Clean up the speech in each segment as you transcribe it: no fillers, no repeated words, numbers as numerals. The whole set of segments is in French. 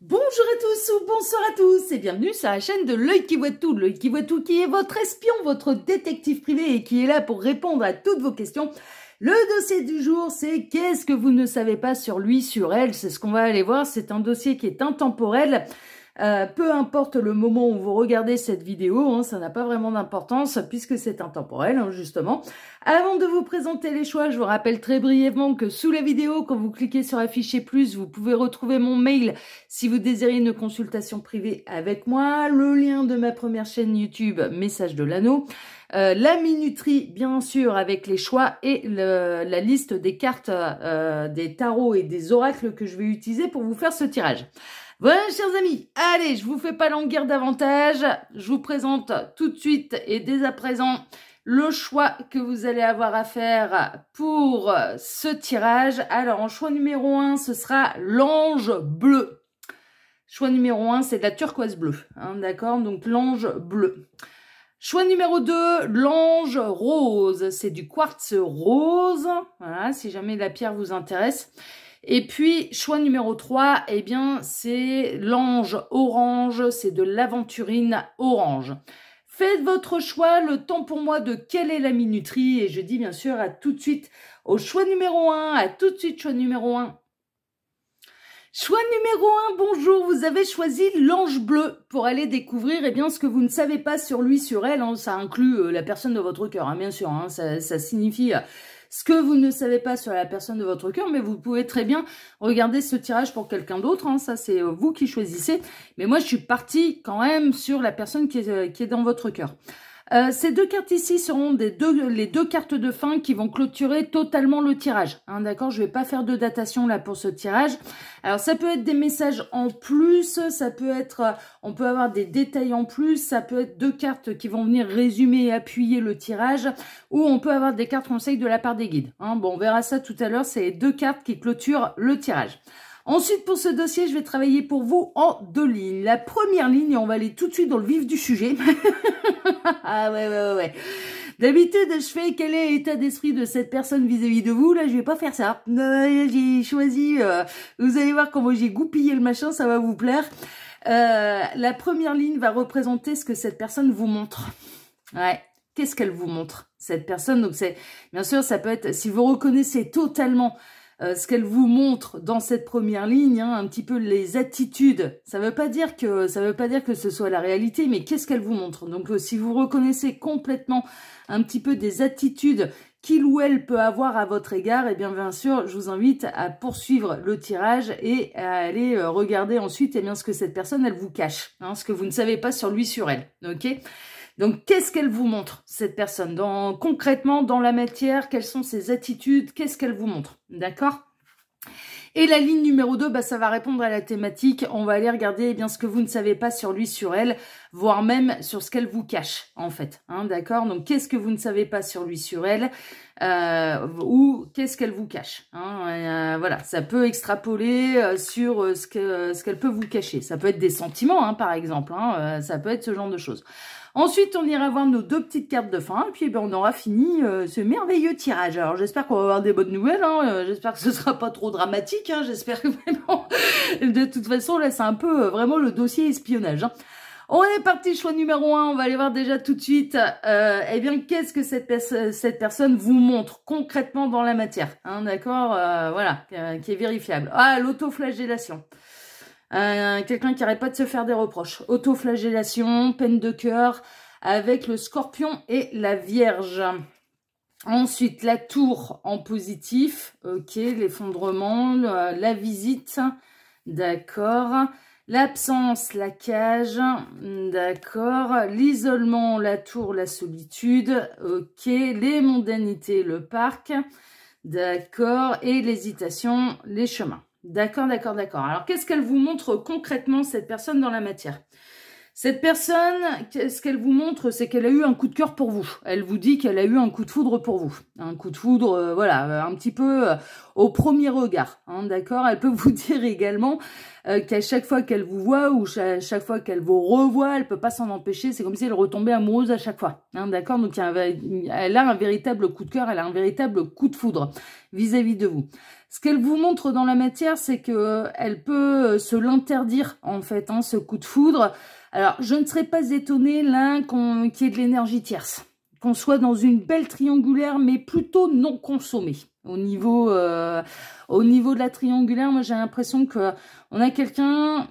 Bonjour à tous ou bonsoir à tous et bienvenue sur la chaîne de l'œil qui voit tout. L'œil qui voit tout qui est votre espion, votre détective privé et qui est là pour répondre à toutes vos questions. Le dossier du jour, c'est qu'est-ce que vous ne savez pas sur lui, sur elle. C'est ce qu'on va aller voir. C'est un dossier qui est intemporel. Peu importe le moment où vous regardez cette vidéo, ça n'a pas vraiment d'importance puisque c'est intemporel, justement. Avant de vous présenter les choix, je vous rappelle très brièvement que sous la vidéo, quand vous cliquez sur afficher plus, vous pouvez retrouver mon mail si vous désirez une consultation privée avec moi, le lien de ma première chaîne YouTube, Message de l'Anneau, la minuterie bien sûr avec les choix et la liste des cartes des tarots et des oracles que je vais utiliser pour vous faire ce tirage. Voilà, chers amis, allez, je vous fais pas languir davantage, je vous présente tout de suite et dès à présent le choix que vous allez avoir à faire pour ce tirage. Alors, en choix numéro 1, ce sera l'ange bleu. Choix numéro 1, c'est de la turquoise bleue, d'accord? Donc, l'ange bleu. Choix numéro 2, l'ange rose. C'est du quartz rose, voilà, si jamais la pierre vous intéresse. Et puis, choix numéro 3, eh bien, c'est l'ange orange, c'est de l'aventurine orange. Faites votre choix, le temps pour moi de quelle est la minuterie, et je dis bien sûr à tout de suite au choix numéro 1, à tout de suite choix numéro 1. Choix numéro 1, bonjour, vous avez choisi l'ange bleu pour aller découvrir eh bien, ce que vous ne savez pas sur lui, sur elle, ça inclut la personne de votre cœur, bien sûr, ça signifie... ce que vous ne savez pas sur la personne de votre cœur, mais vous pouvez très bien regarder ce tirage pour quelqu'un d'autre. Ça, c'est vous qui choisissez. Mais moi, je suis partie quand même sur la personne qui est dans votre cœur. Ces deux cartes ici seront les deux cartes de fin qui vont clôturer totalement le tirage. D'accord, je vais pas faire de datation là pour ce tirage. Alors, ça peut être des messages en plus, ça peut être, on peut avoir des détails en plus, ça peut être deux cartes qui vont venir résumer et appuyer le tirage, ou on peut avoir des cartes conseils de la part des guides. Bon, on verra ça tout à l'heure, c'est les deux cartes qui clôturent le tirage. Ensuite, pour ce dossier, je vais travailler pour vous en deux lignes. La première ligne, et on va aller tout de suite dans le vif du sujet. Ah ouais. D'habitude, je fais quel est l'état d'esprit de cette personne vis-à-vis de vous. Là, je vais pas faire ça. J'ai choisi, vous allez voir comment j'ai goupillé le machin, ça va vous plaire. La première ligne va représenter ce que cette personne vous montre. Ouais. Qu'est-ce qu'elle vous montre, cette personne? Donc, c'est, bien sûr, ça peut être, si vous reconnaissez totalement ce qu'elle vous montre dans cette première ligne, un petit peu les attitudes. Ça veut pas dire que ce soit la réalité, mais qu'est-ce qu'elle vous montre? Donc, si vous reconnaissez complètement un petit peu des attitudes qu'il ou elle peut avoir à votre égard, eh bien sûr, je vous invite à poursuivre le tirage et à aller regarder ensuite, eh bien, ce que cette personne, elle vous cache, ce que vous ne savez pas sur lui, sur elle, ok? Donc, qu'est-ce qu'elle vous montre, cette personne? Concrètement, dans la matière, quelles sont ses attitudes? Qu'est-ce qu'elle vous montre? D'accord? Et la ligne numéro 2, ça va répondre à la thématique. On va aller regarder eh bien, ce que vous ne savez pas sur lui, sur elle, voire même sur ce qu'elle vous cache, en fait. D'accord? Donc, qu'est-ce que vous ne savez pas sur lui, sur elle, ou qu'est-ce qu'elle vous cache, voilà, ça peut extrapoler sur ce qu'elle peut vous cacher. Ça peut être des sentiments, par exemple, ça peut être ce genre de choses. Ensuite, on ira voir nos deux petites cartes de fin, et puis on aura fini ce merveilleux tirage. Alors, j'espère qu'on va avoir des bonnes nouvelles, j'espère que ce sera pas trop dramatique, j'espère que vraiment, de toute façon, là, c'est un peu vraiment le dossier espionnage. On est parti, choix numéro 1, on va aller voir déjà tout de suite, eh bien, qu'est-ce que cette personne vous montre concrètement dans la matière, d'accord, voilà, qui est vérifiable. Ah, l'autoflagellation. Quelqu'un qui n'arrête pas de se faire des reproches. Autoflagellation, peine de cœur, avec le scorpion et la vierge. Ensuite, la tour en positif, ok, l'effondrement, la visite, d'accord. L'absence, la cage, d'accord. L'isolement, la tour, la solitude, ok. Les mondanités, le parc, d'accord. Et l'hésitation, les chemins. D'accord. Alors, qu'est-ce qu'elle vous montre concrètement, cette personne, dans la matière? Cette personne, ce qu'elle vous montre, c'est qu'elle a eu un coup de cœur pour vous. Elle vous dit qu'elle a eu un coup de foudre pour vous. Un coup de foudre, voilà, un petit peu au premier regard. D'accord? Elle peut vous dire également qu'à chaque fois qu'elle vous voit ou chaque fois qu'elle vous revoit, elle peut pas s'en empêcher. C'est comme si elle retombait amoureuse à chaque fois. D'accord? Donc, elle a un véritable coup de cœur, elle a un véritable coup de foudre vis-à-vis de vous. Ce qu'elle vous montre dans la matière, c'est que elle peut se l'interdire, en fait, hein, ce coup de foudre. Alors, je ne serais pas étonnée, là, qu'il y ait de l'énergie tierce. Qu'on soit dans une belle triangulaire, mais plutôt non consommée. Au niveau de la triangulaire, moi, j'ai l'impression que on a quelqu'un...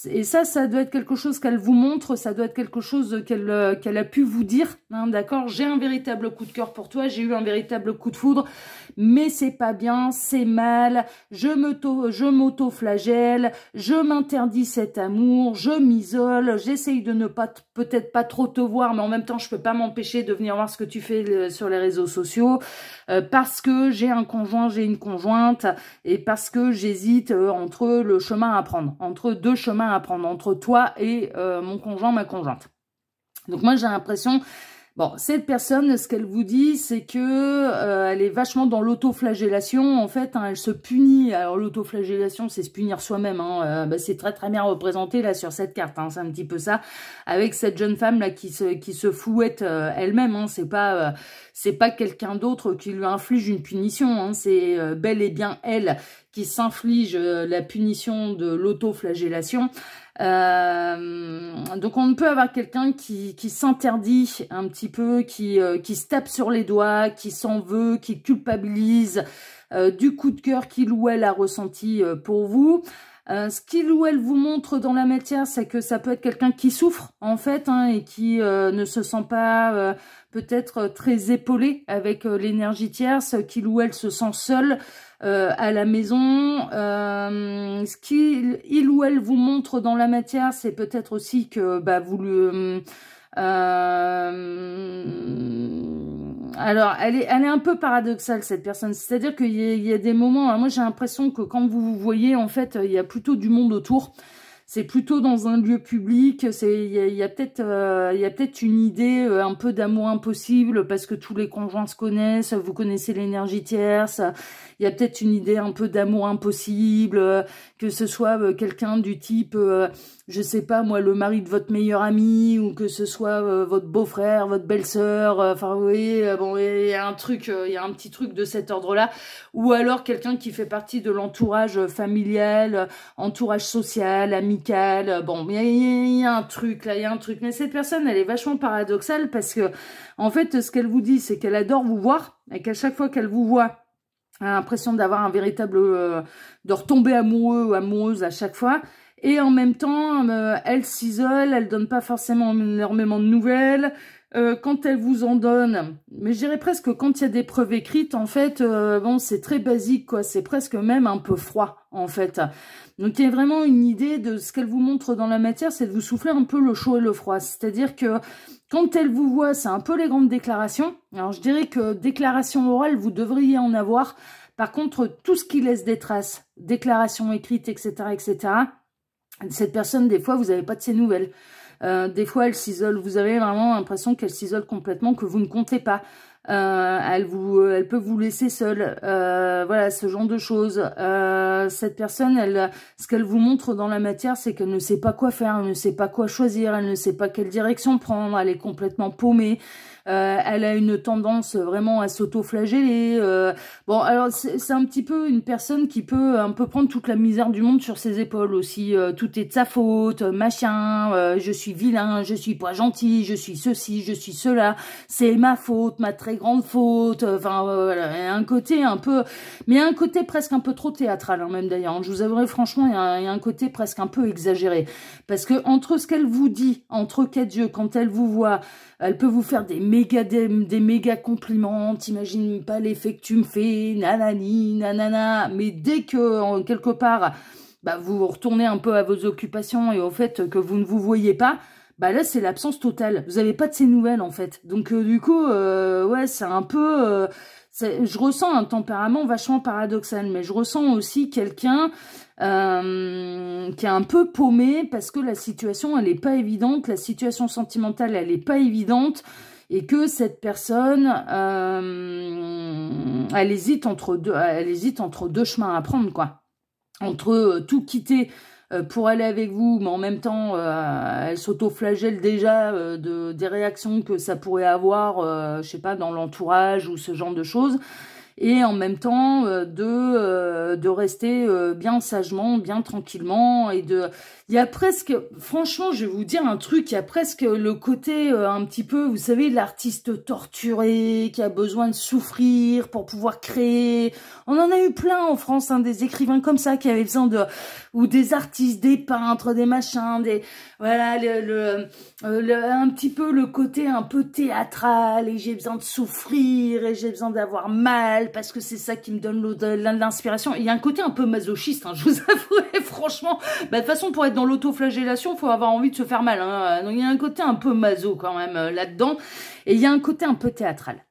Et ça doit être quelque chose qu'elle vous montre, ça doit être quelque chose qu'elle a pu vous dire, hein, d'accord? J'ai un véritable coup de cœur pour toi, j'ai eu un véritable coup de foudre, mais c'est pas bien, c'est mal, je m'auto-flagelle, je m'interdis cet amour, je m'isole, j'essaye de ne pas, peut-être pas trop te voir, mais en même temps, je peux pas m'empêcher de venir voir ce que tu fais sur les réseaux sociaux, parce que j'ai un conjoint, j'ai une conjointe, et parce que j'hésite entre le chemin à prendre, entre deux chemins à prendre, entre toi et mon conjoint, ma conjointe. Donc moi j'ai l'impression, bon, cette personne, ce qu'elle vous dit, c'est que elle est vachement dans l'autoflagellation, en fait, hein, elle se punit. Alors l'autoflagellation, c'est se punir soi-même, hein, c'est très très bien représenté là sur cette carte, hein, c'est un petit peu ça, avec cette jeune femme là qui se fouette elle-même, hein, c'est pas quelqu'un d'autre qui lui inflige une punition, hein, c'est bel et bien elle qui s'inflige la punition de l'autoflagellation. Donc on peut avoir quelqu'un qui s'interdit un petit peu, qui se tape sur les doigts, qui s'en veut, qui culpabilise du coup de cœur qu'il ou elle a ressenti pour vous. Ce qu'il ou elle vous montre dans la matière, c'est que ça peut être quelqu'un qui souffre, en fait, hein, et qui ne se sent pas peut-être très épaulé avec l'énergie tierce, qu'il ou elle se sent seul à la maison. Ce qu'il ou elle vous montre dans la matière, c'est peut-être aussi que vous le... alors, elle est un peu paradoxale, cette personne. C'est-à-dire qu'il y a des moments... moi, j'ai l'impression que quand vous vous voyez, en fait, il y a plutôt du monde autour. C'est plutôt dans un lieu public. Il y a peut-être une idée un peu d'amour impossible parce que tous les conjoints se connaissent. Vous connaissez l'énergie tierce. Il y a peut-être une idée un peu d'amour impossible, que ce soit quelqu'un du type, je sais pas moi, le mari de votre meilleur ami, ou que ce soit votre beau-frère, votre belle-sœur. Enfin, vous voyez, bon, il y a un petit truc de cet ordre-là. Ou alors quelqu'un qui fait partie de l'entourage familial, entourage social, amical. Bon, il y a un truc là, il y a un truc. Mais cette personne, elle est vachement paradoxale parce que, en fait, ce qu'elle vous dit, c'est qu'elle adore vous voir et qu'à chaque fois qu'elle vous voit, elle a l'impression d'avoir un véritable... de retomber amoureux ou amoureuse à chaque fois. Et en même temps, elle s'isole, elle donne pas forcément énormément de nouvelles. Quand elle vous en donne, mais je dirais presque quand il y a des preuves écrites, en fait, bon, c'est très basique, quoi. C'est presque même un peu froid, en fait. Donc, il y a vraiment une idée de ce qu'elle vous montre dans la matière, c'est de vous souffler un peu le chaud et le froid. C'est-à-dire que quand elle vous voit, c'est un peu les grandes déclarations. Alors, je dirais que déclaration orale, vous devriez en avoir. Par contre, tout ce qui laisse des traces, déclarations écrites, etc., etc., cette personne, des fois, vous n'avez pas de ses nouvelles. Des fois, elle s'isole. Vous avez vraiment l'impression qu'elle s'isole complètement, que vous ne comptez pas. Elle peut vous laisser seule. Voilà, ce genre de choses. Cette personne, ce qu'elle vous montre dans la matière, c'est qu'elle ne sait pas quoi faire, elle ne sait pas quoi choisir, elle ne sait pas quelle direction prendre, elle est complètement paumée. Elle a une tendance vraiment à s'auto-flageller. Bon, alors c'est un petit peu une personne qui peut un peu prendre toute la misère du monde sur ses épaules aussi. Tout est de sa faute, machin. Je suis vilain, je suis pas gentil, je suis ceci, je suis cela. C'est ma faute, ma très grande faute. Enfin, voilà, il y a un côté un peu, mais il y a un côté presque un peu trop théâtral, hein, même d'ailleurs. Je vous avouerai franchement, il y a un côté presque un peu exagéré, parce que entre ce qu'elle vous dit, entre quatre yeux, quand elle vous voit, elle peut vous faire des méga compliments, t'imagines pas l'effet que tu me fais, nanani, nanana, mais dès que, quelque part, vous retournez un peu à vos occupations et au fait que vous ne vous voyez pas, là, c'est l'absence totale. Vous n'avez pas de ces nouvelles, en fait. Donc, du coup, ouais, c'est un peu... je ressens un tempérament vachement paradoxal, mais je ressens aussi quelqu'un qui est un peu paumé parce que la situation, elle n'est pas évidente, la situation sentimentale, elle n'est pas évidente, et que cette personne, elle hésite entre deux chemins à prendre, quoi. Entre tout quitter pour aller avec vous, mais en même temps, elle s'auto-flagelle déjà des réactions que ça pourrait avoir, je sais pas, dans l'entourage ou ce genre de choses. et en même temps de rester bien sagement, bien tranquillement, et il y a presque, franchement, je vais vous dire un truc, il y a presque le côté un petit peu, vous savez, l'artiste torturé qui a besoin de souffrir pour pouvoir créer. On en a eu plein en France, hein, des écrivains comme ça qui avaient besoin ou des artistes, des peintres, des machins, voilà, un petit peu le côté un peu théâtral, et j'ai besoin de souffrir, et j'ai besoin d'avoir mal, parce que c'est ça qui me donne l'inspiration. Il y a un côté un peu masochiste, hein, je vous avoue, franchement. Bah, de toute façon, pour être dans l'autoflagellation, il faut avoir envie de se faire mal, hein. Donc il y a un côté un peu maso quand même là-dedans, et il y a un côté un peu théâtral.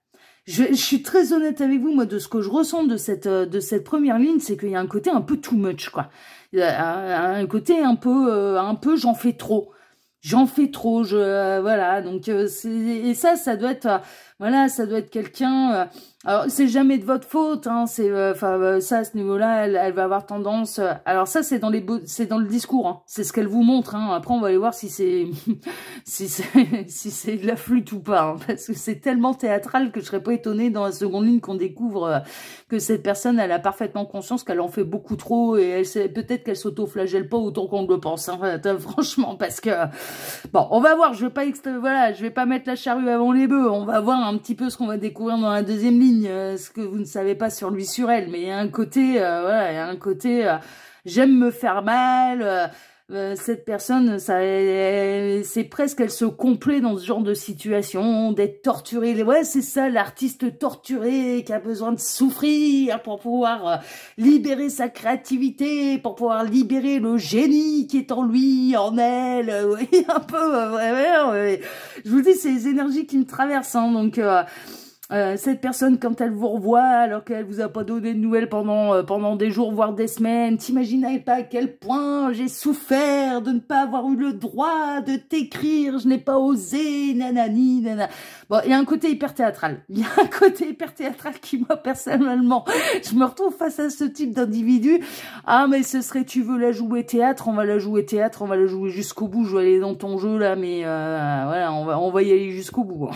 Je suis très honnête avec vous, moi, de ce que je ressens de cette première ligne, c'est qu'il y a un côté un peu too much, quoi. Il y a un côté un peu j'en fais trop. J'en fais trop, voilà, donc et ça doit être, voilà, ça doit être quelqu'un, alors c'est jamais de votre faute, hein, c'est, ça à ce niveau-là, elle va avoir tendance, alors ça c'est dans le discours, hein, c'est ce qu'elle vous montre, hein, après on va aller voir si c'est, si c'est de la flûte ou pas, hein, parce que c'est tellement théâtral que je serais pas étonnée dans la seconde ligne qu'on découvre que cette personne, elle a parfaitement conscience qu'elle en fait beaucoup trop, et peut-être qu'elle s'auto-flagelle pas autant qu'on le pense, hein, franchement, parce que bon, on va voir, je vais pas mettre la charrue avant les bœufs, on va voir un petit peu ce qu'on va découvrir dans la deuxième ligne, ce que vous ne savez pas sur lui, sur elle, mais il y a un côté, voilà, il y a un côté, j'aime me faire mal, cette personne, c'est presque, elle se complaît dans ce genre de situation, d'être torturée. Ouais, c'est ça, l'artiste torturé qui a besoin de souffrir pour pouvoir libérer sa créativité, pour pouvoir libérer le génie qui est en lui, en elle. Ouais, un peu, ouais. Je vous dis, c'est les énergies qui me traversent, hein, donc... cette personne, quand elle vous revoit, alors qu'elle vous a pas donné de nouvelles pendant des jours, voire des semaines, t'imaginez pas à quel point j'ai souffert de ne pas avoir eu le droit de t'écrire, je n'ai pas osé, nanani, nanana. Bon, il y a un côté hyper théâtral. Il y a un côté hyper théâtral qui, moi, personnellement, je me retrouve face à ce type d'individu. Ah, mais ce serait, tu veux la jouer théâtre, on va la jouer théâtre, on va la jouer jusqu'au bout, je vais aller dans ton jeu, là, mais voilà, on va y aller jusqu'au bout. Bon,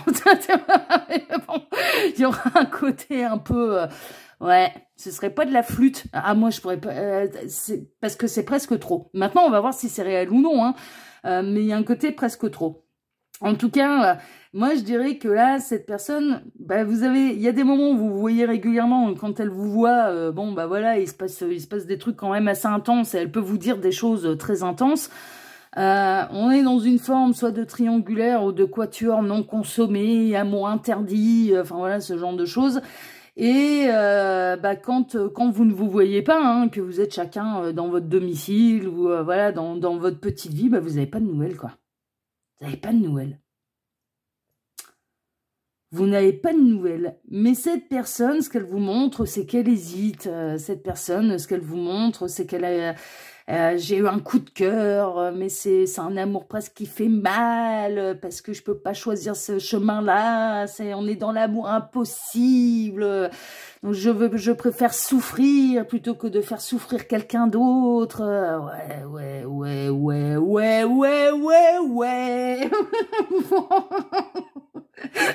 il y aura un côté un peu... ouais, ce serait pas de la flûte. Ah, moi, je pourrais pas... parce que c'est presque trop. Maintenant, on va voir si c'est réel ou non, hein. Mais il y a un côté presque trop. En tout cas, moi, je dirais que là, cette personne, bah, il y a des moments où vous voyez régulièrement, quand elle vous voit, bon, bah voilà, il se passe des trucs quand même assez intenses, et elle peut vous dire des choses très intenses. On est dans une forme soit de triangulaire ou de quatuor non consommé, amour interdit, enfin voilà, ce genre de choses. Et bah, quand vous ne vous voyez pas, hein, que vous êtes chacun dans votre domicile ou voilà, dans votre petite vie, bah, vous n'avez pas de nouvelles, quoi. Vous n'avez pas de nouvelles. Vous n'avez pas de nouvelles. Mais cette personne, ce qu'elle vous montre, c'est qu'elle hésite. Cette personne, ce qu'elle vous montre, c'est qu'elle a... j'ai eu un coup de cœur, mais c'est un amour presque qui fait mal, parce que je peux pas choisir ce chemin-là, on est dans l'amour impossible, donc je préfère souffrir plutôt que de faire souffrir quelqu'un d'autre. Ouais.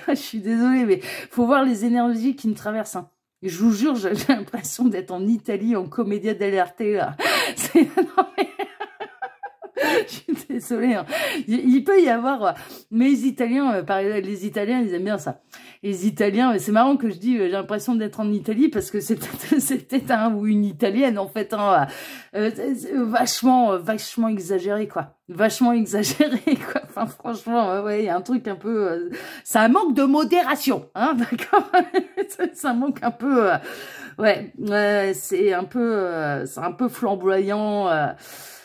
Je suis désolée, mais faut voir les énergies qui me traversent, hein. Je vous jure, j'ai l'impression d'être en Italie, en commedia dell'arte, là. Non, mais... je suis désolée, hein. Il peut y avoir... Mais les Italiens, les Italiens, ils aiment bien ça. Les Italiens, c'est marrant que je dis, j'ai l'impression d'être en Italie, parce que c'est peut-être un ou une Italienne, en fait, hein, vachement exagéré, quoi. Vachement exagéré, quoi. Enfin, franchement, ouais, il y a un truc un peu... ça manque de modération, hein, d'accord. Ça manque un peu... ouais, c'est un peu flamboyant.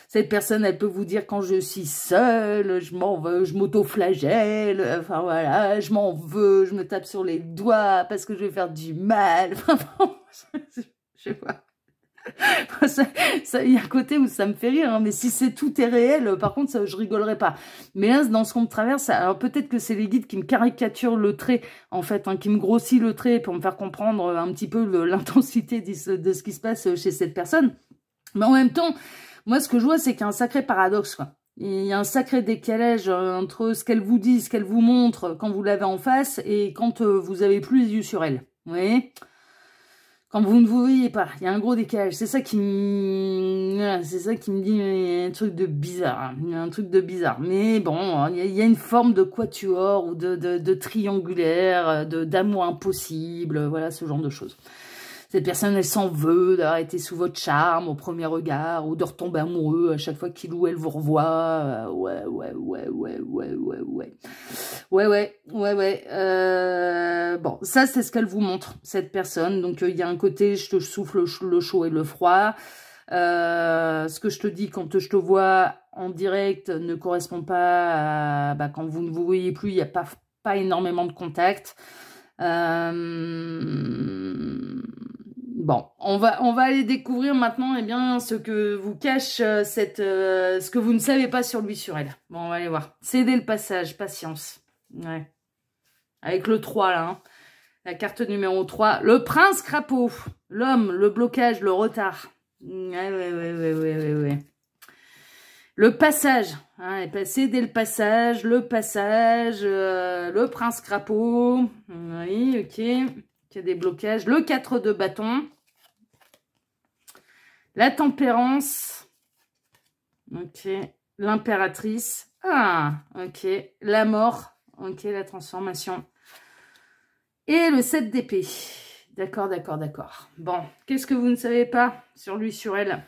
Cette personne, elle peut vous dire quand je suis seule, je m'en veux, je m'auto-flagelle, enfin voilà, je m'en veux, je me tape sur les doigts parce que je vais faire du mal. Enfin bon, je sais pas. Il y a un côté où ça me fait rire, hein, mais si tout est réel, par contre, ça, je rigolerai pas. Mais là, dans ce qu'on me traverse, alors peut-être que c'est les guides qui me caricaturent le trait, en fait, hein, qui me grossit le trait pour me faire comprendre un petit peu l'intensité de ce qui se passe chez cette personne. Mais en même temps, moi, ce que je vois, c'est qu'il y a un sacré paradoxe, quoi. Il y a un sacré décalage entre ce qu'elle vous dit, ce qu'elle vous montre quand vous l'avez en face et quand vous avez plus les yeux sur elle. Vous voyez ? quand vous ne vous voyez pas, il y a un gros décalage. C'est ça qui me, voilà, c'est ça qui me dit, il y a un truc de bizarre. Hein. Il y a un truc de bizarre. Mais bon, il y a une forme de quatuor ou de triangulaire, d'amour impossible, voilà, ce genre de choses. Cette personne, elle s'en veut d'avoir été sous votre charme au premier regard ou de retomber amoureux à chaque fois qu'il ou elle vous revoit. Ouais. Bon, ça, c'est ce qu'elle vous montre, cette personne. Donc, il y a un côté, je te souffle le chaud et le froid. Ce que je te dis quand je te vois en direct ne correspond pas à... quand vous ne vous voyez plus, il n'y a pas énormément de contact. Bon, on va aller découvrir maintenant bien, ce que vous cache ce que vous ne savez pas sur lui, sur elle. Bon, on va aller voir. Cédez le passage, patience. Ouais. Avec le 3, là. Hein. La carte numéro 3. Le prince crapaud. L'homme, le blocage, le retard. Ouais. Le passage. Hein, cédez le passage, le prince crapaud. Oui, ok. Il y a des blocages. Le 4 de bâton. La tempérance. Ok. L'impératrice. Ah, ok. La mort. Ok, la transformation. Et le 7 d'épée. D'accord. Bon, qu'est-ce que vous ne savez pas sur lui, sur elle?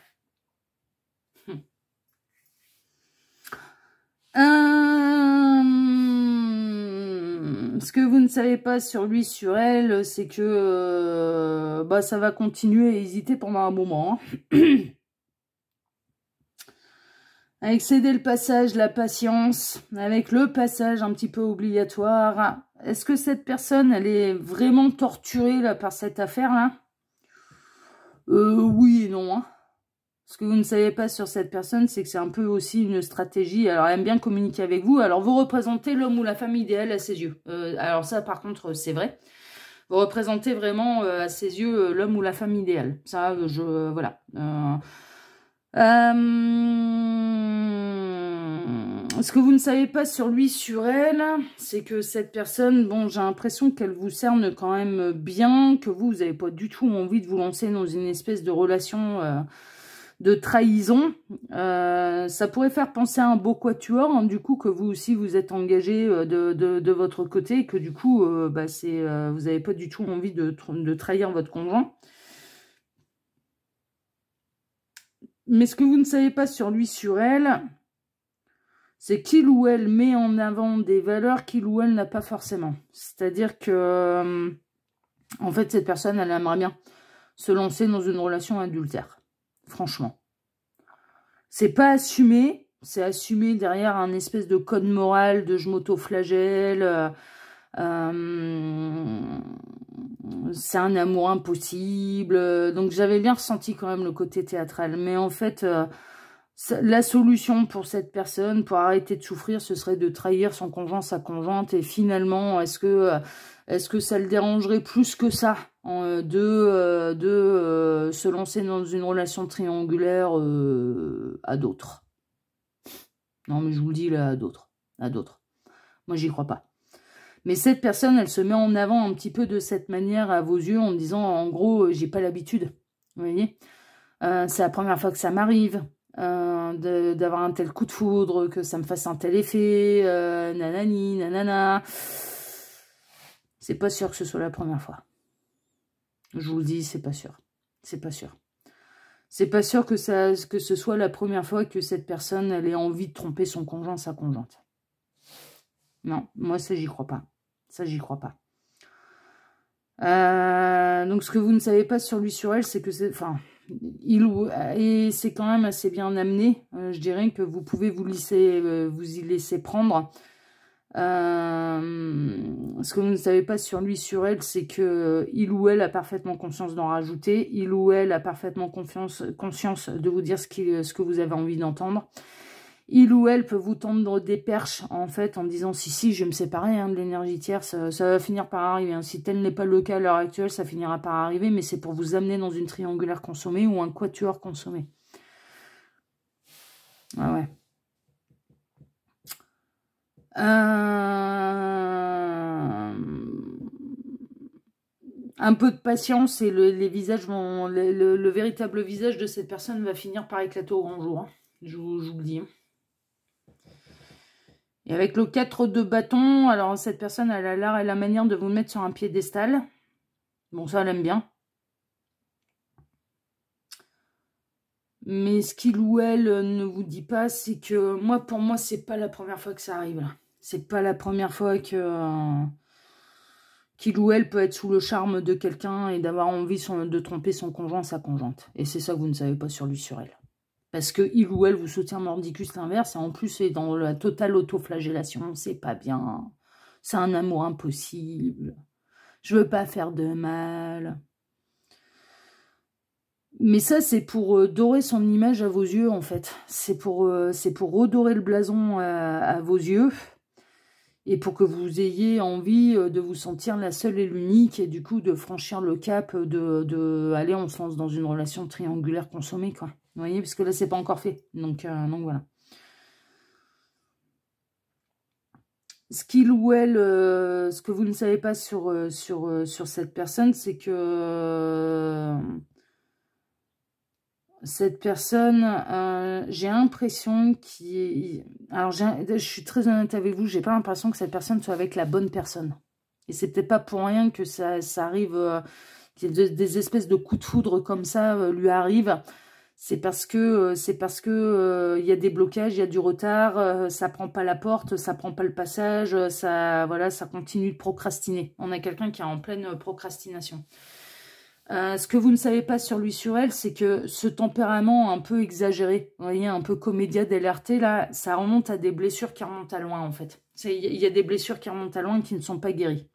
Ce que vous ne savez pas sur lui, sur elle, c'est que ça va continuer à hésiter pendant un moment. Hein. Avec céder le passage, la patience, avec le passage un petit peu obligatoire. Est-ce que cette personne, elle est vraiment torturée là, par cette affaire-là? Oui et non. Hein. Ce que vous ne savez pas sur cette personne, c'est que c'est un peu aussi une stratégie. Alors, elle aime bien communiquer avec vous. Alors, vous représentez l'homme ou la femme idéale à ses yeux. Alors ça, par contre, c'est vrai. Vous représentez vraiment à ses yeux l'homme ou la femme idéale. Ça, voilà. Ce que vous ne savez pas sur lui, sur elle, c'est que cette personne, bon, j'ai l'impression qu'elle vous cerne quand même bien, que vous n'avez pas du tout envie de vous lancer dans une espèce de relation de trahison. Ça pourrait faire penser à un beau quatuor, hein, du coup, que vous aussi vous êtes engagé de votre côté, et que du coup, vous n'avez pas du tout envie de trahir votre conjoint. Mais ce que vous ne savez pas sur lui, sur elle, c'est qu'il ou elle met en avant des valeurs qu'il ou elle n'a pas forcément. C'est-à-dire que, en fait, cette personne, elle aimerait bien se lancer dans une relation adultère. Franchement. C'est pas assumé, c'est assumé derrière un espèce de code moral de je m'auto-flagelle, c'est un amour impossible. Donc j'avais bien ressenti quand même le côté théâtral. Mais en fait, la solution pour cette personne, pour arrêter de souffrir, ce serait de trahir son conjoint, sa conjointe. Et finalement, est-ce que ça le dérangerait plus que ça de se lancer dans une relation triangulaire à d'autres? Non, mais je vous le dis là, à d'autres. Moi, j'y crois pas. Mais cette personne, elle se met en avant un petit peu de cette manière à vos yeux en disant, en gros, j'ai pas l'habitude. Vous voyez, c'est la première fois que ça m'arrive d'avoir un tel coup de foudre, que ça me fasse un tel effet, nanani, nanana. C'est pas sûr que ce soit la première fois. Je vous le dis, c'est pas sûr. C'est pas sûr. C'est pas sûr que ce soit la première fois que cette personne, elle ait envie de tromper son conjoint, sa conjointe. Non, moi, ça, j'y crois pas. Ça, j'y crois pas. Donc, ce que vous ne savez pas sur lui, sur elle, c'est que c'est... Enfin, et c'est quand même assez bien amené. Je dirais que vous pouvez vous y laisser prendre. Ce que vous ne savez pas sur lui, sur elle, c'est que il ou elle a parfaitement conscience d'en rajouter. Il ou elle a parfaitement conscience de vous dire ce que vous avez envie d'entendre. Il ou elle peut vous tendre des perches, en fait, en disant si, je vais me séparer de l'énergie tierce, ça va finir par arriver. Hein. Si tel n'est pas le cas à l'heure actuelle, ça finira par arriver, mais c'est pour vous amener dans une triangulaire consommée ou un quatuor consommé. Ah ouais. un peu de patience et les visages vont, le véritable visage de cette personne va finir par éclater au grand jour. Hein. Je vous le dis. Et avec le 4 de bâton, alors cette personne, elle a l'art et la manière de vous mettre sur un piédestal. Bon, ça, elle aime bien. Mais ce qu'il ou elle ne vous dit pas, c'est que pour moi, c'est pas la première fois que ça arrive. C'est pas la première fois que qu'il ou elle peut être sous le charme de quelqu'un et d'avoir envie de tromper son conjoint, sa conjointe. Et c'est ça que vous ne savez pas sur lui, sur elle. Parce que il ou elle vous soutient mordicus l'inverse, et en plus, c'est dans la totale autoflagellation. C'est pas bien. C'est un amour impossible. Je veux pas faire de mal. Mais ça, c'est pour dorer son image à vos yeux, en fait. C'est pour redorer le blason à vos yeux. Et pour que vous ayez envie de vous sentir la seule et l'unique. Et du coup, de franchir le cap allez, on se lance dans une relation triangulaire consommée, quoi. Vous voyez, parce que là, c'est pas encore fait. Donc voilà. Ce qu'il ou elle, ce que vous ne savez pas sur cette personne, c'est que... cette personne, j'ai l'impression qu'il est... Alors, je suis très honnête avec vous, j'ai pas l'impression que cette personne soit avec la bonne personne. Et c'est peut-être pas pour rien que ça arrive, qu'il y ait des espèces de coups de foudre comme ça lui arrivent. C'est parce que il y a des blocages, il y a du retard, ça prend pas la porte, ça prend pas le passage, ça continue de procrastiner. On a quelqu'un qui est en pleine procrastination. Ce que vous ne savez pas sur lui, sur elle, c'est que ce tempérament un peu exagéré, vous voyez, un peu comédia dell'arte, là, ça remonte à des blessures qui remontent à loin, en fait. Il y a des blessures qui remontent à loin qui ne sont pas guéries.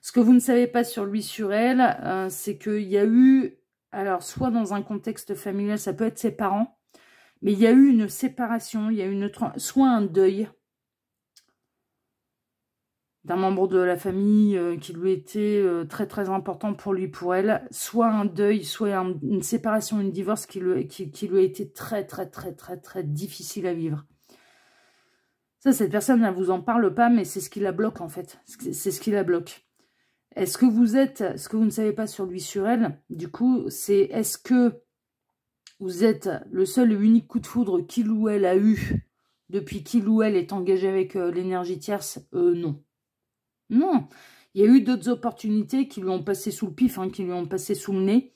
Ce que vous ne savez pas sur lui, sur elle, c'est qu'il y a eu, alors, soit dans un contexte familial, ça peut être ses parents, mais il y a eu une séparation, il y a eu soit un deuil d'un membre de la famille qui lui était très très important pour lui, pour elle, soit un deuil, soit une séparation, une divorce qui lui a été très très très très très difficile à vivre. Ça, cette personne, elle vous en parle pas, mais c'est ce qui la bloque en fait. C'est ce qui la bloque. Est-ce que vous êtes, ce que vous ne savez pas sur lui, sur elle, du coup, c'est est-ce que vous êtes le seul et unique coup de foudre qu'il ou elle a eu depuis qu'il ou elle est engagé avec l'énergie tierce? Non. Non, il y a eu d'autres opportunités qui lui ont passé sous le pif, hein, qui lui ont passé sous le nez.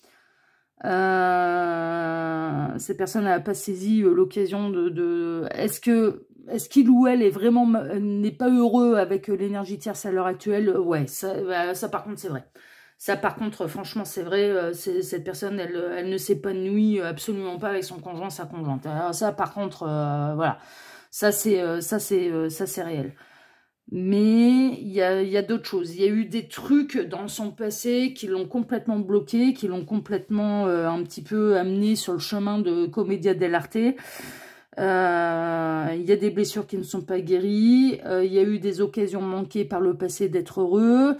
Cette personne n'a pas saisi l'occasion de... Est-ce qu'il ou elle n'est pas heureux avec l'énergie tierce à l'heure actuelle? Ouais, ça par contre c'est vrai. Ça par contre, franchement c'est vrai, cette personne, elle ne s'épanouit absolument pas avec son conjoint, sa conjointe. Alors ça par contre, voilà, ça c'est réel. Mais il y a d'autres choses. Il y a eu des trucs dans son passé qui l'ont complètement bloqué, qui l'ont complètement un petit peu amené sur le chemin de commedia dell'arte. Il y a des blessures qui ne sont pas guéries. Il y a eu des occasions manquées par le passé d'être heureux.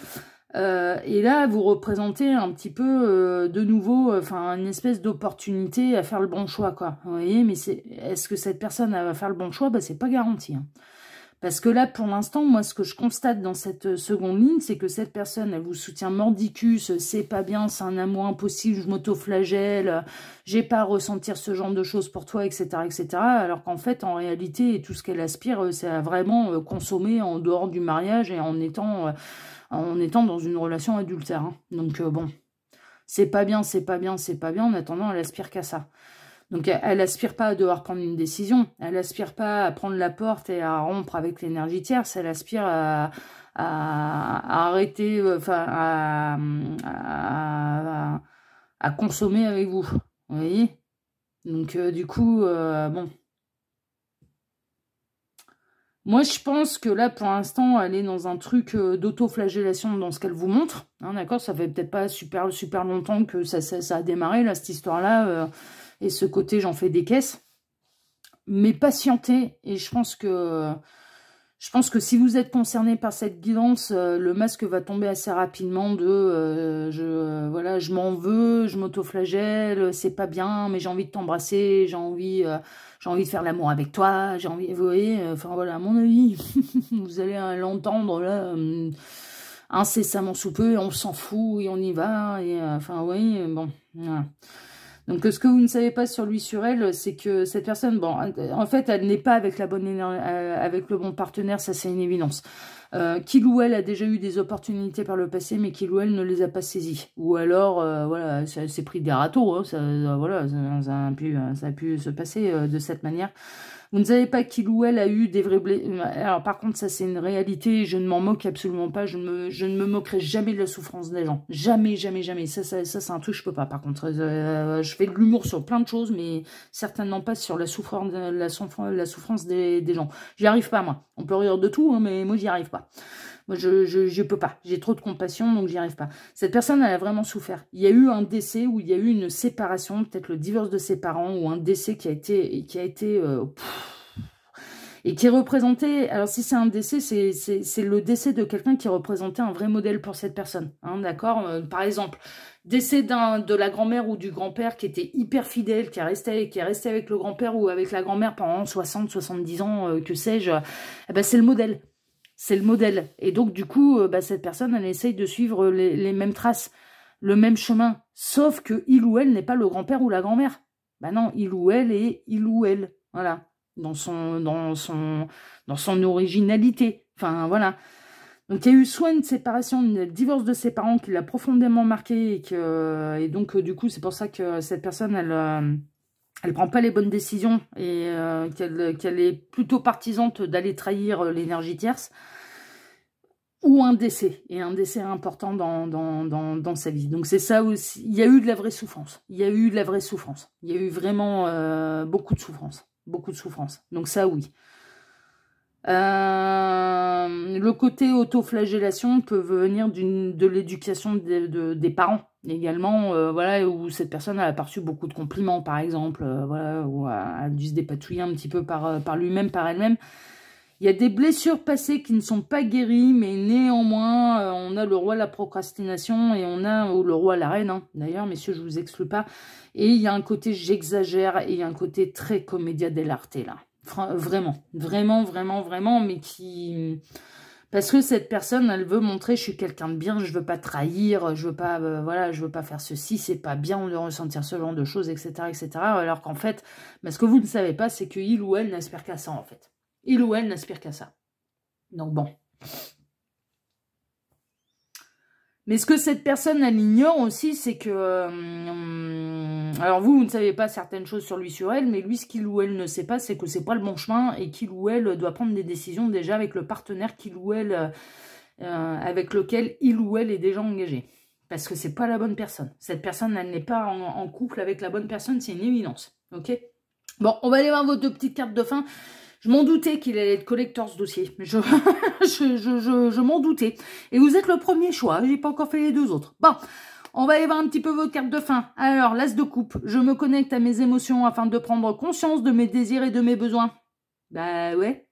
Et là, vous représentez un petit peu de nouveau, une espèce d'opportunité à faire le bon choix, quoi. Vous voyez, mais est-ce que cette personne va faire le bon choix? C'est pas garanti. Hein. Parce que là, pour l'instant, moi, ce que je constate dans cette seconde ligne, c'est que cette personne, elle vous soutient mordicus, c'est pas bien, c'est un amour impossible, je m'autoflagelle, j'ai pas à ressentir ce genre de choses pour toi, etc., etc. Alors qu'en fait, en réalité, tout ce qu'elle aspire, c'est à vraiment consommer en dehors du mariage et en étant dans une relation adultère. Hein. Donc, bon, c'est pas bien, c'est pas bien, c'est pas bien. En attendant, elle aspire qu'à ça. Donc, elle aspire pas à devoir prendre une décision. Elle aspire pas à prendre la porte et à rompre avec l'énergie tierce. Elle aspire à arrêter, à consommer avec vous. Vous voyez? Donc, du coup, bon. Moi, je pense que là, pour l'instant, elle est dans un truc d'autoflagellation dans ce qu'elle vous montre. Hein, d'accord? Ça fait peut-être pas super longtemps que ça a démarré, là, cette histoire-là. Et ce côté, j'en fais des caisses. Mais patientez. Et je pense que si vous êtes concerné par cette guidance, le masque va tomber assez rapidement de voilà, je m'en veux, je m'autoflagelle, c'est pas bien, mais j'ai envie de t'embrasser, j'ai envie de faire l'amour avec toi, vous voyez, enfin voilà, à mon avis, vous allez l'entendre là, incessamment sous peu, et on s'en fout, et on y va, et enfin, oui, bon, voilà. Donc, ce que vous ne savez pas sur lui, sur elle, c'est que cette personne, bon, en fait, elle n'est pas avec la bonne énergie, avec le bon partenaire, ça c'est une évidence. Qu'il ou elle a déjà eu des opportunités par le passé, mais qu'il ou elle ne les a pas saisies. Ou alors, voilà, ça s'est pris des râteaux, hein, voilà, ça a pu se passer de cette manière. Vous ne savez pas qu'il ou elle a eu des vrais blessures. Alors par contre, ça c'est une réalité, je ne m'en moque absolument pas, je ne me moquerai jamais de la souffrance des gens. Jamais, jamais, jamais. Ça c'est un truc, je peux pas. Par contre, je fais de l'humour sur plein de choses, mais certainement pas sur la souffrance, la souffrance des gens. J'y arrive pas, moi. On peut rire de tout, hein, mais moi j'y arrive pas. Moi, je peux pas. J'ai trop de compassion, donc j'y arrive pas. Cette personne, elle a vraiment souffert. Il y a eu un décès ou il y a eu une séparation, peut-être le divorce de ses parents ou un décès qui a été et qui est représenté. Alors, si c'est un décès, c'est le décès de quelqu'un qui représentait un vrai modèle pour cette personne. Hein, d'accord. Par exemple, décès de la grand-mère ou du grand-père qui était hyper fidèle, qui est resté avec le grand-père ou avec la grand-mère pendant 60, 70 ans, que sais-je. Eh ben, c'est le modèle. C'est le modèle. Et donc, du coup, cette personne, elle essaye de suivre les mêmes traces, le même chemin. Sauf que il ou elle n'est pas le grand-père ou la grand-mère. Ben non, il ou elle est il ou elle. Voilà. Dans son originalité. Enfin, voilà. Donc, il y a eu soit une séparation, un divorce de ses parents qui l'a profondément marqué. Et donc, du coup, c'est pour ça que cette personne, elle prend pas les bonnes décisions et qu'elle est plutôt partisante d'aller trahir l'énergie tierce, ou un décès, et un décès important dans sa vie. Donc c'est ça aussi, il y a eu de la vraie souffrance, il y a eu de la vraie souffrance, il y a eu vraiment beaucoup de souffrance, donc ça oui. Le côté autoflagellation peut venir de l'éducation des parents également, voilà, où cette personne a perçu beaucoup de compliments par exemple, voilà, ou a dû se dépatouiller un petit peu par lui-même, par elle-même. Il y a des blessures passées qui ne sont pas guéries, mais néanmoins, on a le roi de la procrastination et on a le roi la reine, hein. D'ailleurs, messieurs, je vous exclue pas. Et il y a un côté j'exagère et il y a un côté très commedia dell'arte là. Vraiment, vraiment, vraiment, vraiment, mais qui... Parce que cette personne, elle veut montrer, je suis quelqu'un de bien, je veux pas trahir, je veux pas, voilà, je veux pas faire ceci, c'est pas bien de ressentir ce genre de choses, etc., etc. Alors qu'en fait, ce que vous ne savez pas, c'est que il ou elle n'aspire qu'à ça, en fait. Il ou elle n'aspire qu'à ça. Donc bon. Mais ce que cette personne, elle ignore aussi, c'est que... alors vous ne savez pas certaines choses sur lui, sur elle, mais lui, ce qu'il ou elle ne sait pas, c'est que c'est pas le bon chemin et qu'il ou elle doit prendre des décisions déjà avec le partenaire qu'il ou elle, avec lequel il ou elle est déjà engagé. Parce que c'est pas la bonne personne. Cette personne, elle n'est pas en couple avec la bonne personne, c'est une évidence. Ok? Bon, on va aller voir vos deux petites cartes de fin. Je m'en doutais qu'il allait être collector ce dossier. Je m'en doutais. Et vous êtes le premier choix. J'ai pas encore fait les deux autres. Bon, on va aller voir un petit peu vos cartes de fin. Alors, l'as de coupe. Je me connecte à mes émotions afin de prendre conscience de mes désirs et de mes besoins. Bah ouais.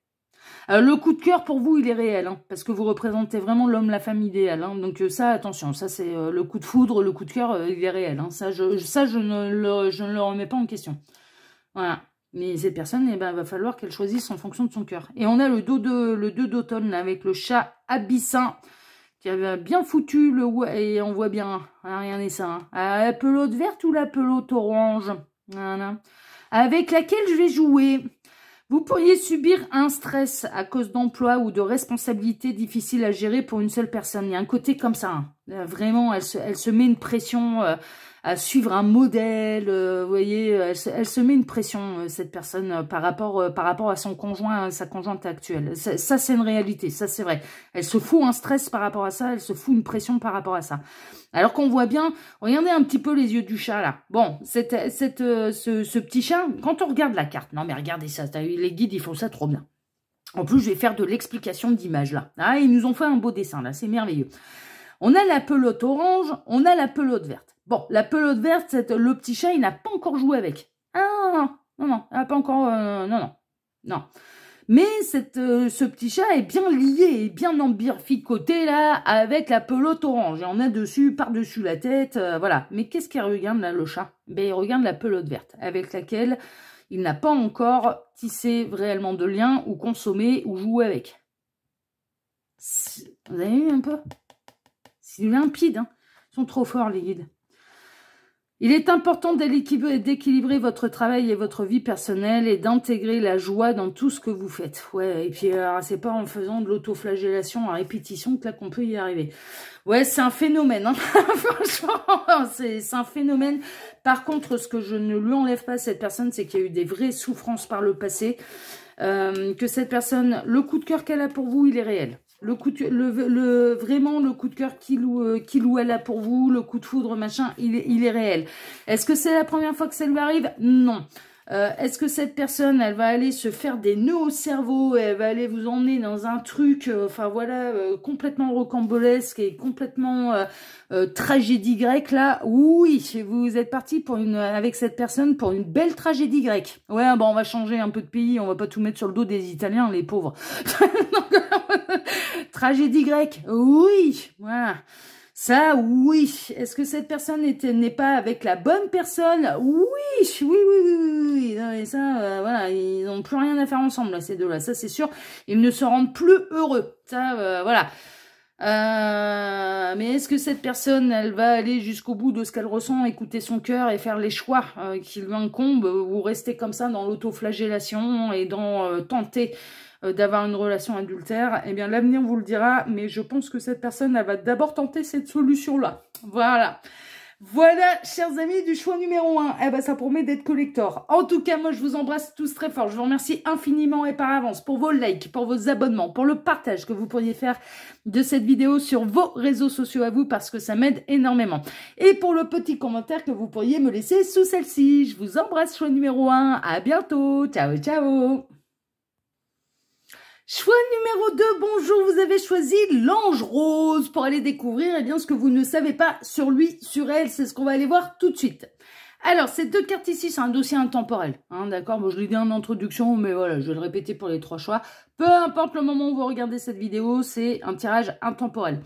Alors, le coup de cœur pour vous, il est réel. Hein, parce que vous représentez vraiment l'homme, la femme idéale. Hein, donc ça, attention. Ça, c'est le coup de foudre, le coup de cœur, il est réel. Hein, ça, je ne le remets pas en question. Voilà. Mais cette personne, eh ben, va falloir qu'elle choisisse en fonction de son cœur. Et on a le 2 d'automne avec le chat abyssin qui avait bien foutu le... Et on voit bien, hein, regardez ça. Hein. La pelote verte ou la pelote orange, voilà. Avec laquelle je vais jouer. Vous pourriez subir un stress à cause d'emploi ou de responsabilités difficiles à gérer pour une seule personne. Il y a un côté comme ça. Hein. Vraiment, elle se met une pression... à suivre un modèle, vous voyez, elle se met une pression, cette personne, par rapport à son conjoint, sa conjointe actuelle. Ça c'est une réalité, ça c'est vrai. Elle se fout un stress par rapport à ça, elle se fout une pression par rapport à ça. Alors qu'on voit bien, regardez un petit peu les yeux du chat là. Bon, ce petit chat, quand on regarde la carte, non mais regardez ça, les guides ils font ça trop bien. En plus, je vais faire de l'explication d'image là. Ah, ils nous ont fait un beau dessin là, c'est merveilleux. On a la pelote orange, on a la pelote verte. Bon, la pelote verte, le petit chat, il n'a pas encore joué avec. Ah, non, il n'a pas encore... non. Mais ce petit chat est bien lié, bien embirficoté là, avec la pelote orange. Il y en a dessus, par-dessus la tête, voilà. Mais qu'est-ce qu'il regarde là, le chat? Ben, il regarde la pelote verte, avec laquelle il n'a pas encore tissé réellement de lien, ou consommé, ou joué avec. Vous avez vu un peu? C'est limpide, hein. Ils sont trop forts, les guides. Il est important d'équilibrer votre travail et votre vie personnelle et d'intégrer la joie dans tout ce que vous faites. Ouais, et puis c'est pas en faisant de l'autoflagellation à répétition que là qu'on peut y arriver. Ouais, c'est un phénomène, hein. Franchement, c'est un phénomène. Par contre, ce que je ne lui enlève pas à cette personne, c'est qu'il y a eu des vraies souffrances par le passé. Que cette personne, le coup de cœur qu'elle a pour vous, il est réel. Vraiment, le coup de cœur qu'il ou elle a pour vous, le coup de foudre, machin, il est réel. Est-ce que c'est la première fois que ça lui arrive? Non. Est-ce que cette personne, elle va aller se faire des nœuds au cerveau, elle va aller vous emmener dans un truc, enfin voilà, complètement rocambolesque et complètement tragédie grecque, là? Oui, vous êtes parti avec cette personne pour une belle tragédie grecque. Ouais, bon, on va changer un peu de pays, on va pas tout mettre sur le dos des Italiens, les pauvres. Tragédie grecque, oui, voilà. Ça, oui. Est-ce que cette personne n'est pas avec la bonne personne? Oui, oui, oui, oui, oui. Non, et ça, voilà, ils n'ont plus rien à faire ensemble, là, ces deux-là. Ça, c'est sûr. Ils ne se rendent plus heureux. Ça, voilà. Mais est-ce que cette personne, elle va aller jusqu'au bout de ce qu'elle ressent, écouter son cœur et faire les choix qui lui incombent, ou rester comme ça dans l'autoflagellation et dans tenter d'avoir une relation adultère? Eh bien, l'avenir vous le dira, mais je pense que cette personne, elle va d'abord tenter cette solution-là. Voilà. Voilà, chers amis du choix numéro 1. Eh ben, ça promet d'être collector. En tout cas, moi, je vous embrasse tous très fort. Je vous remercie infiniment et par avance pour vos likes, pour vos abonnements, pour le partage que vous pourriez faire de cette vidéo sur vos réseaux sociaux à vous, parce que ça m'aide énormément. Et pour le petit commentaire que vous pourriez me laisser sous celle-ci. Je vous embrasse, choix numéro 1. À bientôt. Ciao, ciao. Choix numéro 2, bonjour, vous avez choisi l'ange rose pour aller découvrir ce que vous ne savez pas sur lui, sur elle, c'est ce qu'on va aller voir tout de suite. Alors, ces deux cartes ici, c'est un dossier intemporel, hein, d'accord, bon, je l'ai dit en introduction, mais voilà, je vais le répéter pour les 3 choix. Peu importe le moment où vous regardez cette vidéo, c'est un tirage intemporel.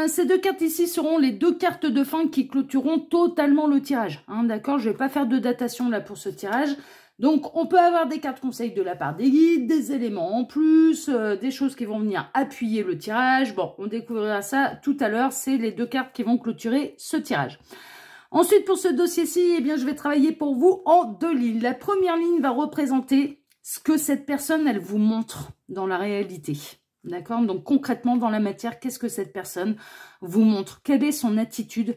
Ces deux cartes ici seront les 2 cartes de fin qui clôtureront totalement le tirage, hein, d'accord, je ne vais pas faire de datation là pour ce tirage. Donc, on peut avoir des cartes conseils de la part des guides, des éléments en plus, des choses qui vont venir appuyer le tirage. Bon, on découvrira ça tout à l'heure. C'est les 2 cartes qui vont clôturer ce tirage. Ensuite, pour ce dossier-ci, eh bien, je vais travailler pour vous en 2 lignes. La première ligne va représenter ce que cette personne, elle vous montre dans la réalité. D'accord? Donc, concrètement, dans la matière, qu'est-ce que cette personne vous montre? Quelle est son attitude?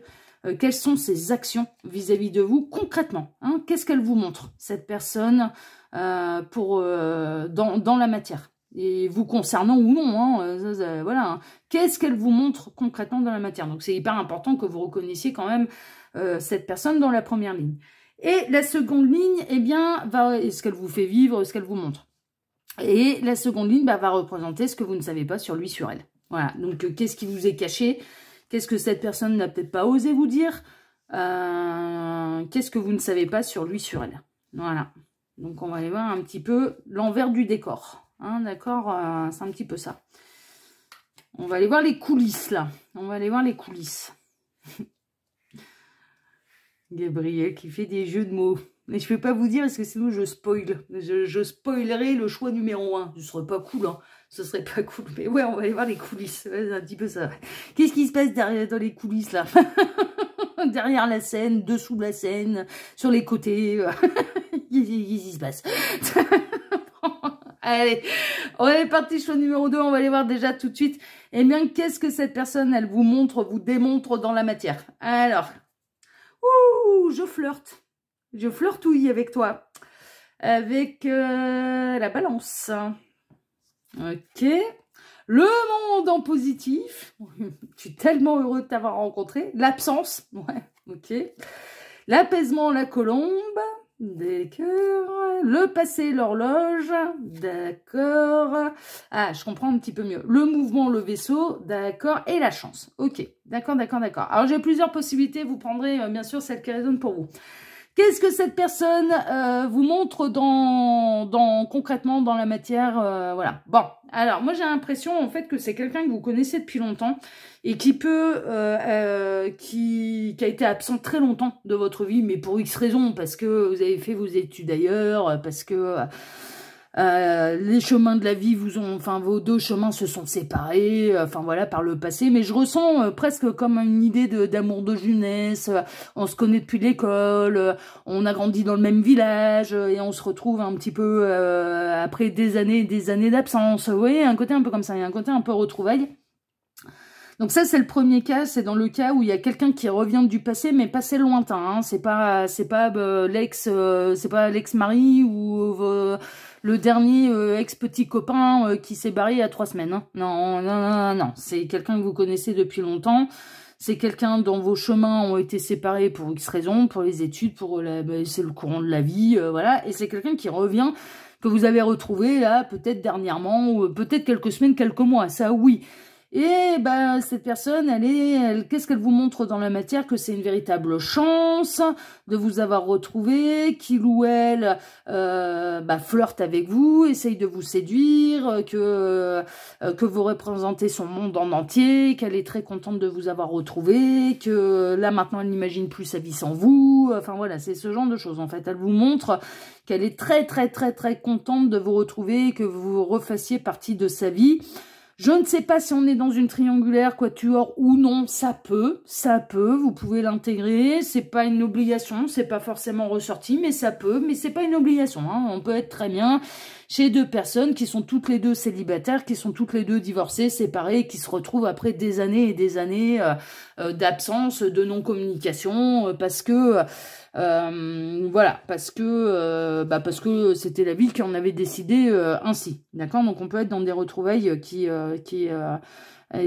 Quelles sont ses actions vis-à-vis de vous concrètement, hein? Qu'est-ce qu'elle vous montre, cette personne, dans la matière? Et vous concernant ou non, hein, voilà. Hein. Qu'est-ce qu'elle vous montre concrètement dans la matière? Donc, c'est hyper important que vous reconnaissiez quand même cette personne dans la première ligne. Et la seconde ligne, eh bien, ce qu'elle vous fait vivre, ce qu'elle vous montre. Et la seconde ligne va représenter ce que vous ne savez pas sur lui, sur elle. Voilà, donc qu'est-ce qui vous est caché? Qu'est-ce que cette personne n'a peut-être pas osé vous dire? Qu'est-ce que vous ne savez pas sur lui, sur elle? Voilà. Donc, on va aller voir un petit peu l'envers du décor. Hein, d'accord? C'est un petit peu ça. On va aller voir les coulisses, là. On va aller voir les coulisses. Gabriel qui fait des jeux de mots. Mais je ne peux pas vous dire parce que sinon je spoil. Je spoilerai le choix numéro 1. Ce serait pas cool, hein. Ce serait pas cool. Mais ouais, on va aller voir les coulisses. Ouais, c'est un petit peu ça. Qu'est-ce qui se passe dans les coulisses, là? Derrière la scène, dessous de la scène, sur les côtés. Qu'est-ce qui se passe? Allez, on est parti, choix numéro 2. On va aller voir déjà tout de suite. Eh bien, qu'est-ce que cette personne, elle vous montre, vous démontre dans la matière? Alors, je flirte. Je flirtouille avec toi. Avec la balance. Ok. Le monde en positif. Je suis tellement heureux de t'avoir rencontré. L'absence. Ouais, ok. L'apaisement, la colombe. D'accord. Le passé, l'horloge. D'accord. Ah, je comprends un petit peu mieux. Le mouvement, le vaisseau. D'accord. Et la chance. Ok. D'accord, d'accord, d'accord. Alors, j'ai plusieurs possibilités. Vous prendrez, bien sûr, celle qui résonne pour vous. Qu'est-ce que cette personne vous montre concrètement dans la matière, voilà. Bon, alors moi j'ai l'impression en fait que c'est quelqu'un que vous connaissez depuis longtemps et qui a été absent très longtemps de votre vie, mais pour X raisons, parce que vous avez fait vos études ailleurs, parce que Les chemins de la vie vous ont, enfin vos deux chemins se sont séparés, enfin voilà, par le passé, mais je ressens presque comme une idée d'amour de jeunesse, on se connaît depuis l'école, on a grandi dans le même village, et on se retrouve un petit peu après des années d'absence, vous voyez, un côté un peu comme ça, il y a un côté un peu retrouvaille. Donc ça, c'est le premier cas, c'est dans le cas où il y a quelqu'un qui revient du passé, mais passé lointain, hein. C'est pas l'ex-mari ou le dernier ex-petit copain qui s'est barré il y a 3 semaines, hein. Non, non, non, non, non. C'est quelqu'un que vous connaissez depuis longtemps. C'est quelqu'un dont vos chemins ont été séparés pour X raisons, pour les études, c'est le courant de la vie, voilà. Et c'est quelqu'un qui revient, que vous avez retrouvé là, peut-être dernièrement, ou peut-être quelques semaines, quelques mois, ça oui. Et ben cette personne, qu'est-ce qu'elle vous montre dans la matière? Que c'est une véritable chance de vous avoir retrouvé, qu'il ou elle flirte avec vous, essaye de vous séduire, que vous représentez son monde en entier, qu'elle est très contente de vous avoir retrouvé, que là maintenant elle n'imagine plus sa vie sans vous, enfin voilà, c'est ce genre de choses en fait. Elle vous montre qu'elle est très très très très contente de vous retrouver, que vous refassiez partie de sa vie. Je ne sais pas si on est dans une triangulaire, quatuor ou non, ça peut, vous pouvez l'intégrer, c'est pas une obligation, c'est pas forcément ressorti, mais ça peut, mais c'est pas une obligation, hein. On peut être très bien chez deux personnes qui sont toutes les deux célibataires, qui sont toutes les deux divorcées, séparées, qui se retrouvent après des années et des années d'absence, de non-communication, parce que... voilà, parce que c'était la ville qui en avait décidé ainsi, d'accord? Donc on peut être dans des retrouvailles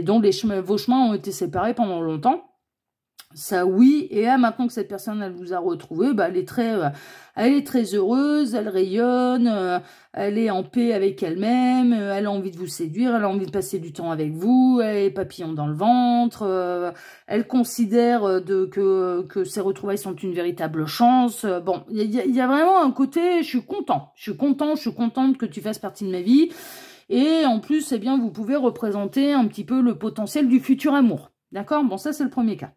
dont vos chemins ont été séparés pendant longtemps. Ça oui, et là maintenant que cette personne elle vous a retrouvé, elle est très heureuse, elle rayonne, elle est en paix avec elle-même, elle a envie de vous séduire, elle a envie de passer du temps avec vous, elle est papillon dans le ventre, elle considère que ces retrouvailles sont une véritable chance. Bon, il y a vraiment un côté, je suis contente que tu fasses partie de ma vie, et en plus, eh bien, vous pouvez représenter un petit peu le potentiel du futur amour. D'accord? Bon, ça c'est le premier cas.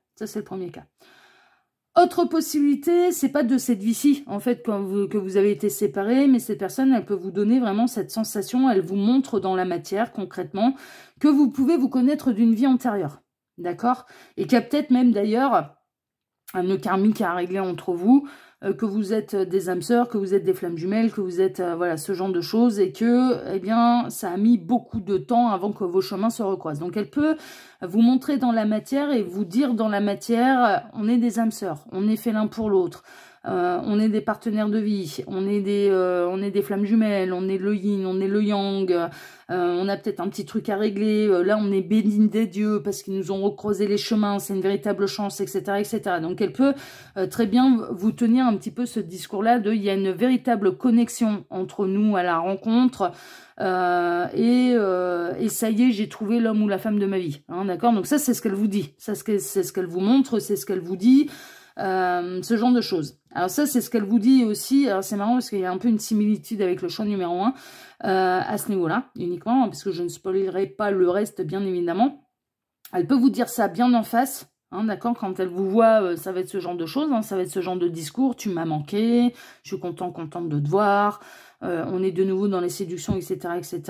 Autre possibilité, c'est pas de cette vie-ci, en fait, que vous avez été séparés, mais cette personne, elle peut vous donner vraiment cette sensation, elle vous montre dans la matière, concrètement, que vous pouvez vous connaître d'une vie antérieure. D'accord? Et qu'il y a peut-être même, d'ailleurs, un nœud karmique à régler entre vous, que vous êtes des âmes sœurs, que vous êtes des flammes jumelles, que vous êtes, voilà, ce genre de choses, et que, eh bien, ça a mis beaucoup de temps avant que vos chemins se recroisent. Donc, elle peut vous montrer dans la matière et vous dire dans la matière, on est des âmes sœurs, on est fait l'un pour l'autre, on est des partenaires de vie, on est des flammes jumelles, on est le yin, on est le yang, on a peut-être un petit truc à régler, là on est béni des dieux parce qu'ils nous ont recroisé les chemins, c'est une véritable chance, etc., etc. Donc elle peut très bien vous tenir un petit peu ce discours-là de il y a une véritable connexion entre nous à la rencontre, et ça y est, j'ai trouvé l'homme ou la femme de ma vie, hein, d'accord? Donc ça c'est ce qu'elle vous dit, c'est ce qu'elle vous montre, c'est ce qu'elle vous dit, ce genre de choses. Alors ça c'est ce qu'elle vous dit aussi, alors c'est marrant parce qu'il y a un peu une similitude avec le choix numéro 1 à ce niveau-là, uniquement, parce que je ne spoilerai pas le reste bien évidemment. Elle peut vous dire ça bien en face, hein, d'accord? Quand elle vous voit, ça va être ce genre de choses, hein, ça va être ce genre de discours, tu m'as manqué, je suis contente de te voir, on est de nouveau dans les séductions, etc., etc.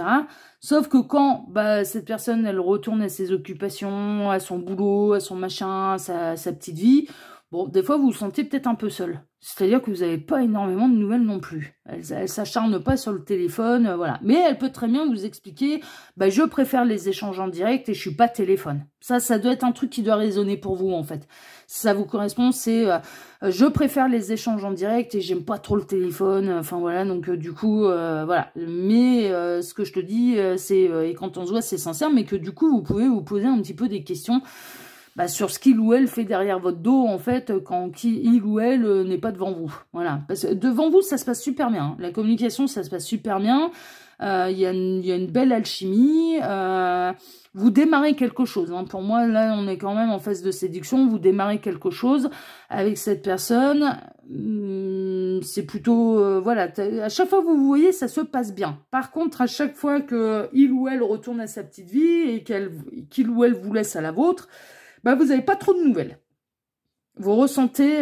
Sauf que quand cette personne, elle retourne à ses occupations, à son boulot, à son machin, à sa petite vie, bon, des fois, vous vous sentez peut-être un peu seul. C'est-à-dire que vous n'avez pas énormément de nouvelles non plus. Elle s'acharne pas sur le téléphone, voilà. Mais elle peut très bien vous expliquer, je préfère les échanges en direct et je suis pas téléphone. Ça doit être un truc qui doit résonner pour vous, en fait. Si ça vous correspond, c'est je préfère les échanges en direct et j'aime pas trop le téléphone. Enfin, voilà, donc du coup, voilà. Mais ce que je te dis, c'est, et quand on se voit, c'est sincère, mais que du coup, vous pouvez vous poser un petit peu des questions sur ce qu'il ou elle fait derrière votre dos, en fait, quand il ou elle n'est pas devant vous. Voilà. Parce que devant vous, ça se passe super bien. La communication, ça se passe super bien. Il y a une belle alchimie. Vous démarrez quelque chose. Hein. Pour moi, là, on est quand même en phase de séduction. Vous démarrez quelque chose avec cette personne. C'est plutôt... voilà. À chaque fois que vous voyez, ça se passe bien. Par contre, à chaque fois qu'il ou elle retourne à sa petite vie et qu'il ou elle vous laisse à la vôtre, vous n'avez pas trop de nouvelles. Vous ressentez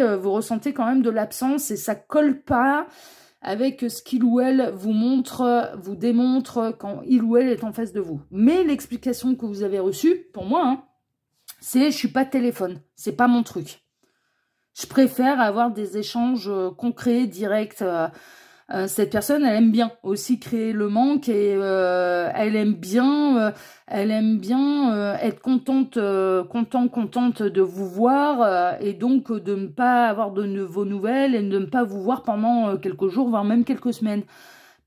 quand même de l'absence et ça colle pas avec ce qu'il ou elle vous montre, vous démontre quand il ou elle est en face de vous. Mais l'explication que vous avez reçue, pour moi, hein, c'est je suis pas téléphone, c'est pas mon truc. Je préfère avoir des échanges concrets, directs. Cette personne, elle aime bien aussi créer le manque et elle aime bien être contente de vous voir et donc de ne pas avoir de vos nouvelles et de ne pas vous voir pendant quelques jours, voire même quelques semaines.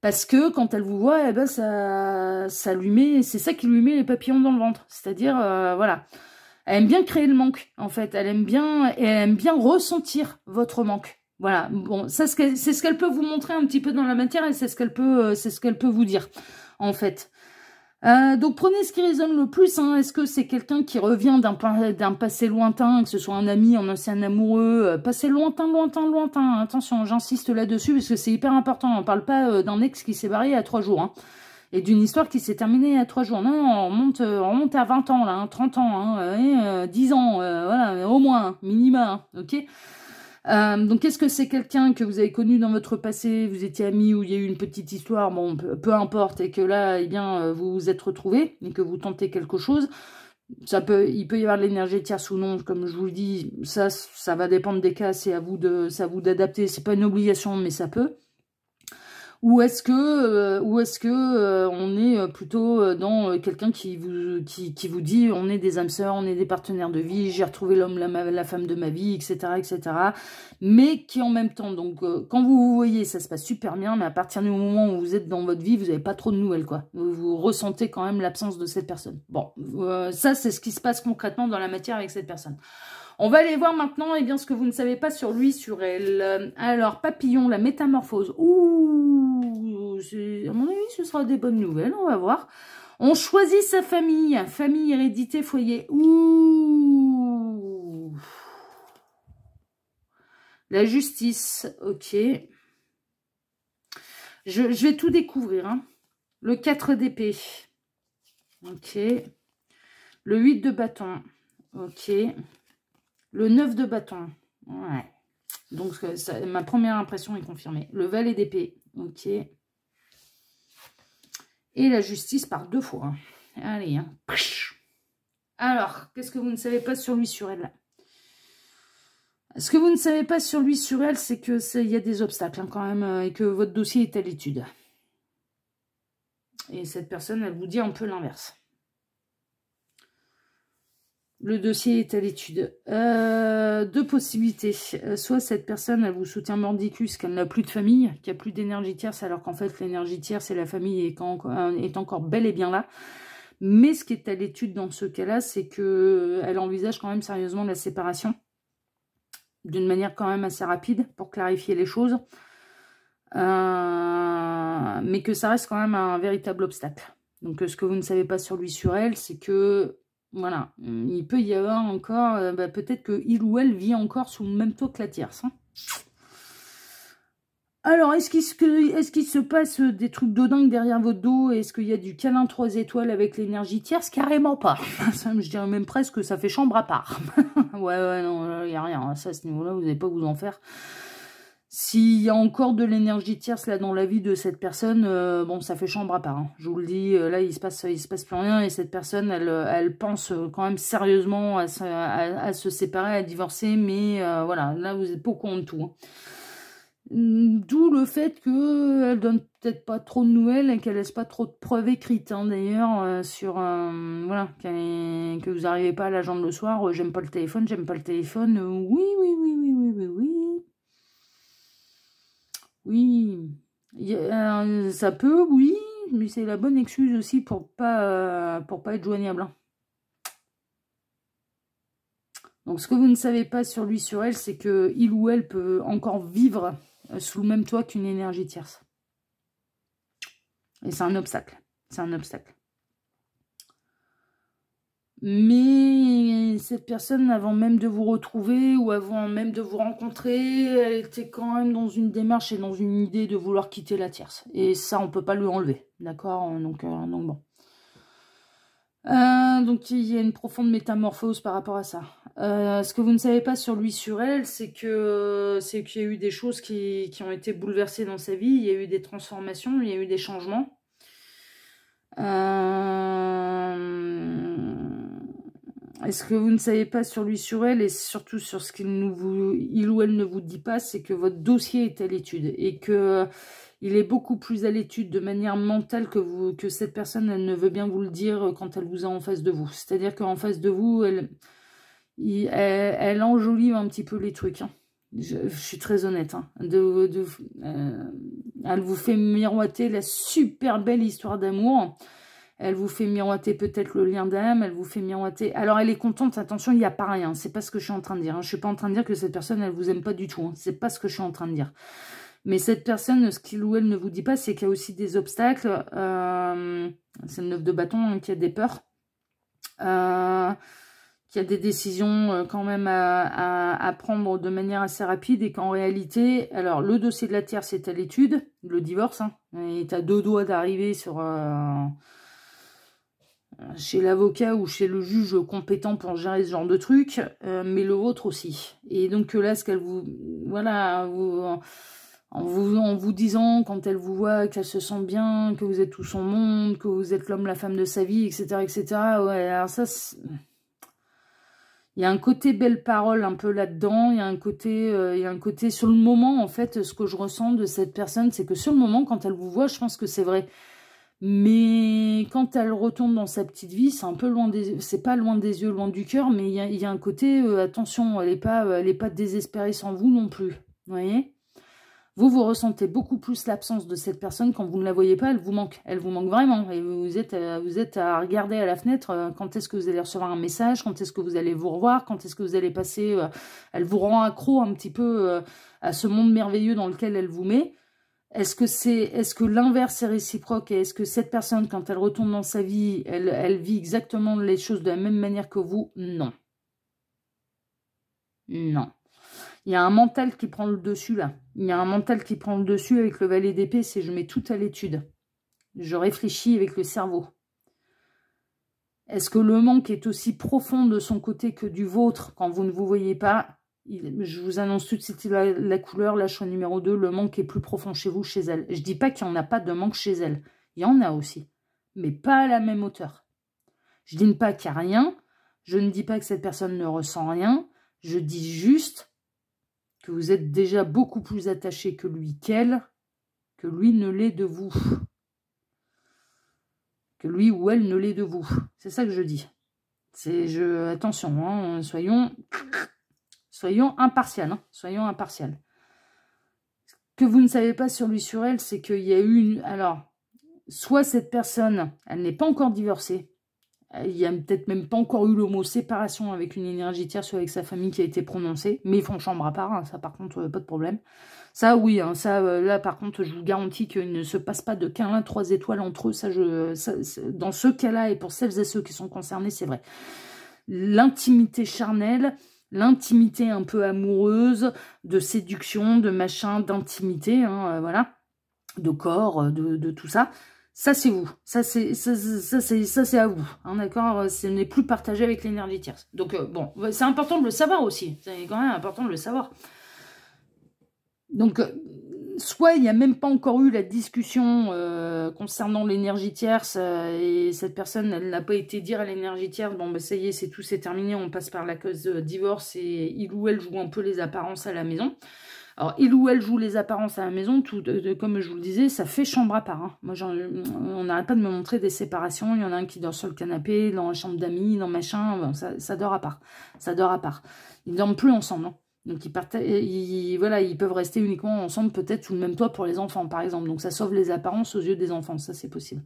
Parce que quand elle vous voit, eh ben ça lui met, c'est ça qui lui met les papillons dans le ventre. C'est-à-dire, voilà. Elle aime bien créer le manque, en fait. Elle aime bien ressentir votre manque. Voilà. Bon, ça, c'est ce qu'elle peut vous montrer un petit peu dans la matière et c'est ce qu'elle peut vous dire, en fait. Donc, prenez ce qui résonne le plus. Hein. Est-ce que c'est quelqu'un qui revient d'un passé lointain, que ce soit un ami, un ancien amoureux, passé lointain. Attention, j'insiste là-dessus parce que c'est hyper important. On ne parle pas d'un ex qui s'est barré à 3 jours. Hein. Et d'une histoire qui s'est terminée à 3 jours. Non, on remonte à 20 ans, là, hein, 30 ans, hein, 10 ans, voilà, au moins, minima, hein, ok. Donc, est-ce que c'est quelqu'un que vous avez connu dans votre passé, vous étiez amis, ou il y a eu une petite histoire, bon, peu importe, et que là, eh bien, vous vous êtes retrouvés, et que vous tentez quelque chose, il peut y avoir de l'énergie tierce ou non, comme je vous le dis, ça va dépendre des cas, c'est à vous d'adapter, c'est pas une obligation, mais ça peut. Ou est-ce que on est plutôt dans quelqu'un qui vous dit on est des âmes sœurs, on est des partenaires de vie, j'ai retrouvé l'homme, la femme de ma vie, etc., etc. Mais qui en même temps, donc quand vous vous voyez, ça se passe super bien, mais à partir du moment où vous êtes dans votre vie, vous n'avez pas trop de nouvelles, quoi. Vous ressentez quand même l'absence de cette personne. Bon, ça c'est ce qui se passe concrètement dans la matière avec cette personne. On va aller voir maintenant eh bien, ce que vous ne savez pas sur lui, sur elle. Alors, papillon, la métamorphose. Ouh, à mon avis, ce sera des bonnes nouvelles, on va voir. On choisit sa famille, famille, hérédité, foyer. Ouh. La justice, ok. Je vais tout découvrir. Hein. Le 4 d'épée. Ok. Le 8 de bâton. Ok. Le 9 de bâton. Ouais. Donc, ma première impression est confirmée. Le valet d'épée. Ok. Et la justice par 2 fois. Allez. Hein. Alors, qu'est-ce que vous ne savez pas sur lui, sur elle? Ce que vous ne savez pas sur lui, sur elle, c'est que il y a des obstacles hein, quand même et que votre dossier est à l'étude. Et cette personne, elle vous dit un peu l'inverse. Le dossier est à l'étude. 2 possibilités. Soit cette personne, elle vous soutient mordicus, qu'elle n'a plus de famille, qu'il n'y a plus d'énergie tierce, alors qu'en fait, l'énergie tierce et la famille est encore bel et bien là. Mais ce qui est à l'étude dans ce cas-là, c'est qu'elle envisage quand même sérieusement la séparation. D'une manière quand même assez rapide, pour clarifier les choses. Mais que ça reste quand même un véritable obstacle. Donc, ce que vous ne savez pas sur lui, sur elle, c'est que voilà, il peut y avoir encore, peut-être qu'il ou elle vit encore sous le même toit que la tierce. Hein. Alors, est-ce qu'il se passe des trucs de dingue derrière votre dos? Est-ce qu'il y a du câlin 3 étoiles avec l'énergie tierce? Carrément pas. Ça, je dirais même presque que ça fait chambre à part. ouais, non, il n'y a rien. Ça, à ce niveau-là, vous n'allez pas vous en faire. S'il y a encore de l'énergie tierce là dans la vie de cette personne, bon, ça fait chambre à part. Hein. Je vous le dis, là, il se passe plus rien. Et cette personne, elle pense quand même sérieusement à se séparer, à divorcer. Mais voilà, là, vous n'êtes pas au courant de tout. Hein. D'où le fait qu'elle donne peut-être pas trop de nouvelles et qu'elle laisse pas trop de preuves écrites. Hein, d'ailleurs, sur voilà, que vous n'arrivez pas à la jambe le soir. J'aime pas le téléphone, j'aime pas le téléphone. Oui. Oui, ça peut, oui, mais c'est la bonne excuse aussi pour pas être joignable. Hein. Donc, ce que vous ne savez pas sur lui, sur elle, c'est que il ou elle peut encore vivre sous le même toit qu'une énergie tierce. Et c'est un obstacle. C'est un obstacle. Mais cette personne, avant même de vous retrouver ou avant même de vous rencontrer, elle était quand même dans une démarche et dans une idée de vouloir quitter la tierce. Et ça, on ne peut pas lui enlever. D'accord, donc bon. Donc, il y a une profonde métamorphose par rapport à ça. Ce que vous ne savez pas sur lui, sur elle, c'est qu'il y a eu des choses qui ont été bouleversées dans sa vie, il y a eu des transformations, il y a eu des changements. Et ce que vous ne savez pas sur lui, sur elle, et surtout sur ce il ou elle ne vous dit pas, c'est que votre dossier est à l'étude et que il est beaucoup plus à l'étude de manière mentale que cette personne, elle ne veut bien vous le dire quand elle vous a en face de vous. C'est-à-dire qu'en face de vous, elle enjolive un petit peu les trucs. Hein. Je suis très honnête. Hein. Elle vous fait miroiter la super belle histoire d'amour. Elle vous fait miroiter peut-être le lien d'âme. Elle vous fait miroiter... Alors, elle est contente. Attention, il n'y a pas rien. C'est pas ce que je suis en train de dire. Hein. Je suis pas en train de dire que cette personne, elle vous aime pas du tout. Hein. C'est pas ce que je suis en train de dire. Mais cette personne, ce qu'il ou elle ne vous dit pas, c'est qu'il y a aussi des obstacles. C'est le 9 de bâton, hein, qu'il y a des peurs. Qu'il y a des décisions quand même à prendre de manière assez rapide et qu'en réalité, alors le dossier de la terre c'est à l'étude, le divorce, hein, est à 2 doigts d'arriver chez l'avocat ou chez le juge compétent pour gérer ce genre de truc, mais le vôtre aussi. Et donc là, ce qu'elle vous... Voilà, en vous disant, quand elle vous voit, qu'elle se sent bien, que vous êtes tout son monde, que vous êtes l'homme, la femme de sa vie, etc., etc., ouais, alors ça... Il y a un côté belle parole un peu là-dedans, il y a un côté sur le moment, en fait, ce que je ressens de cette personne, c'est que sur le moment, quand elle vous voit, je pense que c'est vrai. Mais quand elle retourne dans sa petite vie, c'est un peu loin c'est pas loin des yeux, loin du cœur, mais il y a un côté, attention, elle est pas désespérée sans vous non plus, vous voyez ? Vous ressentez beaucoup plus l'absence de cette personne quand vous ne la voyez pas, elle vous manque vraiment. Et vous êtes à regarder à la fenêtre quand est-ce que vous allez recevoir un message, quand est-ce que vous allez vous revoir, quand est-ce que vous allez passer... elle vous rend accro un petit peu à ce monde merveilleux dans lequel elle vous met. Est-ce que l'inverse est réciproque et est-ce que cette personne, quand elle retourne dans sa vie, elle vit exactement les choses de la même manière que vous? Non. Non. Il y a un mental qui prend le dessus, là. Il y a un mental qui prend le dessus avec le valet d'épée, c'est je mets tout à l'étude. Je réfléchis avec le cerveau. Est-ce que le manque est aussi profond de son côté que du vôtre quand vous ne vous voyez pas? Je vous annonce tout de suite la couleur, là, choix numéro 2, le manque est plus profond chez vous, chez elle. Je dis pas qu'il n'y en a pas de manque chez elle. Il y en a aussi, mais pas à la même hauteur. Je dis pas qu'il n'y a rien, je ne dis pas que cette personne ne ressent rien, je dis juste... que vous êtes déjà beaucoup plus attaché que lui qu'elle, que lui ne l'est de vous. Que lui ou elle ne l'est de vous. C'est ça que je dis. Attention, hein, soyons impartials. Hein, soyons impartials. Ce que vous ne savez pas sur lui, sur elle, c'est qu'il y a eu une... Alors, soit cette personne, elle n'est pas encore divorcée, il n'y a peut-être même pas encore eu le mot séparation avec une énergie tierce ou avec sa famille qui a été prononcée, mais ils font chambre à part, hein, ça par contre, pas de problème. Ça, oui, hein, ça, là par contre, je vous garantis qu'il ne se passe pas de câlin 3 étoiles entre eux, dans ce cas-là, et pour celles et ceux qui sont concernés, c'est vrai. L'intimité charnelle, l'intimité un peu amoureuse, de séduction, de machin, d'intimité, hein, voilà, de corps, de tout ça. Ça, c'est vous. Ça, c'est à vous. Hein, d'accord? Ce n'est plus partagé avec l'énergie tierce. Donc, bon, c'est important de le savoir aussi. C'est quand même important de le savoir. Donc, soit il n'y a même pas encore eu la discussion concernant l'énergie tierce et cette personne, elle n'a pas été dire à l'énergie tierce, bon, ben ça y est, c'est tout, c'est terminé, on passe par la cause de divorce et il ou elle joue un peu les apparences à la maison. Alors, il ou elle joue les apparences à la maison, comme je vous le disais, ça fait chambre à part. Hein. Moi, on n'arrête pas de me montrer des séparations. Il y en a un qui dort sur le canapé, dans la chambre d'amis, dans machin. Bon, ça dort à part. Ça dort à part. Ils ne dorment plus ensemble. Hein. Donc, voilà, ils peuvent rester uniquement ensemble, peut-être sous le même toit pour les enfants, par exemple. Donc, ça sauve les apparences aux yeux des enfants. Ça, c'est possible.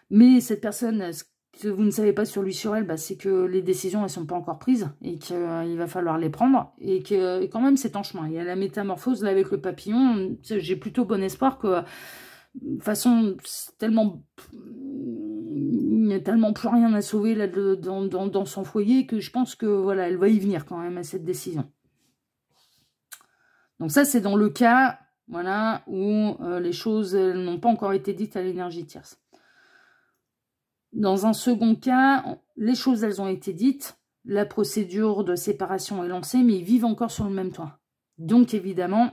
Mais cette personne... Ce que vous ne savez pas sur lui, sur elle, bah, c'est que les décisions, elles ne sont pas encore prises et qu'il va falloir les prendre et que quand même, c'est en chemin. Il y a la métamorphose là avec le papillon. J'ai plutôt bon espoir que, de toute façon, il n'y a tellement plus rien à sauver là, dans son foyer que je pense que voilà, elle va y venir quand même à cette décision. Donc ça, c'est dans le cas voilà, où les choses n'ont pas encore été dites à l'énergie tierce. Dans un second cas, les choses, elles ont été dites. la procédure de séparation est lancée, mais ils vivent encore sur le même toit. Donc, évidemment,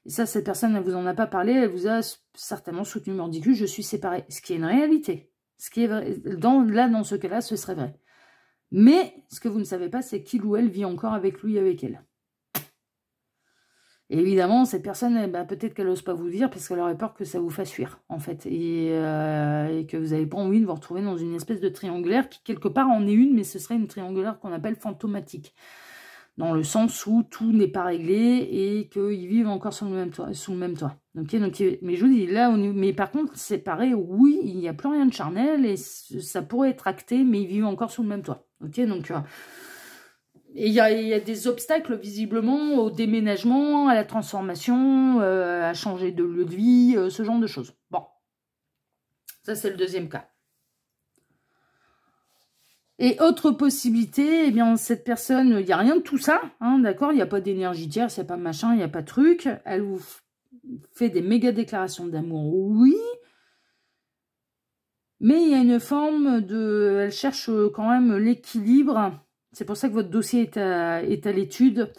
et ça, cette personne, elle vous en a pas parlé, elle vous a certainement soutenu mordicus, je suis séparée. Ce qui est une réalité. Ce qui est vrai. Dans ce cas-là, ce serait vrai. Mais, ce que vous ne savez pas, c'est qu'il ou elle vit encore avec lui, avec elle. Et évidemment, cette personne, peut-être qu'elle n'ose pas vous dire parce qu'elle aurait peur que ça vous fasse fuir, en fait. Et que vous n'avez pas envie de vous retrouver dans une espèce de triangulaire qui, quelque part, en est une, mais ce serait une triangulaire qu'on appelle fantomatique. Dans le sens où tout n'est pas réglé et qu'ils vivent encore sur le même toit. Okay, donc, mais je vous dis, là, mais par contre, séparés, oui, il n'y a plus rien de charnel et ça pourrait être acté, mais ils vivent encore sur le même toit. Ok, donc... Et il y a des obstacles, visiblement, au déménagement, à la transformation, à changer de lieu de vie, ce genre de choses. Bon. Ça, c'est le deuxième cas. Et autre possibilité, eh bien, cette personne, il n'y a rien de tout ça, hein, d'accord? Il n'y a pas d'énergie tierce, il n'y a pas machin, il n'y a pas de truc. Elle vous fait des méga déclarations d'amour, oui. Mais il y a une forme de... Elle cherche quand même l'équilibre. C'est pour ça que votre dossier est à l'étude.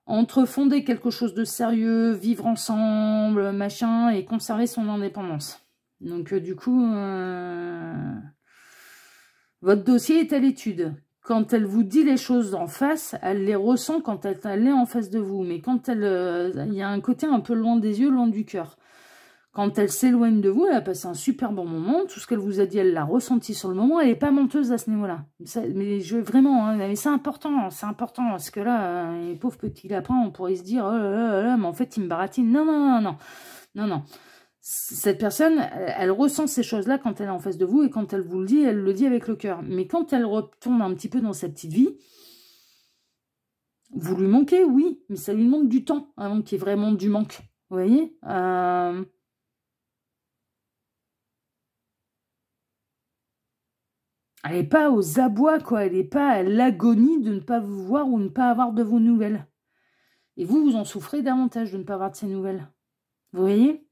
Entre fonder quelque chose de sérieux, vivre ensemble, machin, et conserver son indépendance. Donc, du coup, votre dossier est à l'étude. Quand elle vous dit les choses en face, elle les ressent quand elle est en face de vous. Mais quand il y a un côté un peu loin des yeux, loin du cœur. Quand elle s'éloigne de vous, elle a passé un super bon moment. Tout ce qu'elle vous a dit, elle l'a ressenti sur le moment. Elle n'est pas menteuse à ce niveau-là. Mais vraiment, hein, mais c'est important. Parce que là, les pauvres petits lapins, on pourrait se dire, oh là là, mais en fait, ils me baratine. Non. Cette personne, elle ressent ces choses-là quand elle est en face de vous. Et quand elle vous le dit, elle le dit avec le cœur. Mais quand elle retourne un petit peu dans sa petite vie, vous lui manquez, oui. Mais ça lui manque du temps avant qu'il y ait vraiment du manque. Vous voyez Elle n'est pas aux abois, quoi. Elle n'est pas à l'agonie de ne pas vous voir ou ne pas avoir de vos nouvelles. Et vous, vous en souffrez davantage de ne pas avoir de ces nouvelles. Vous voyez?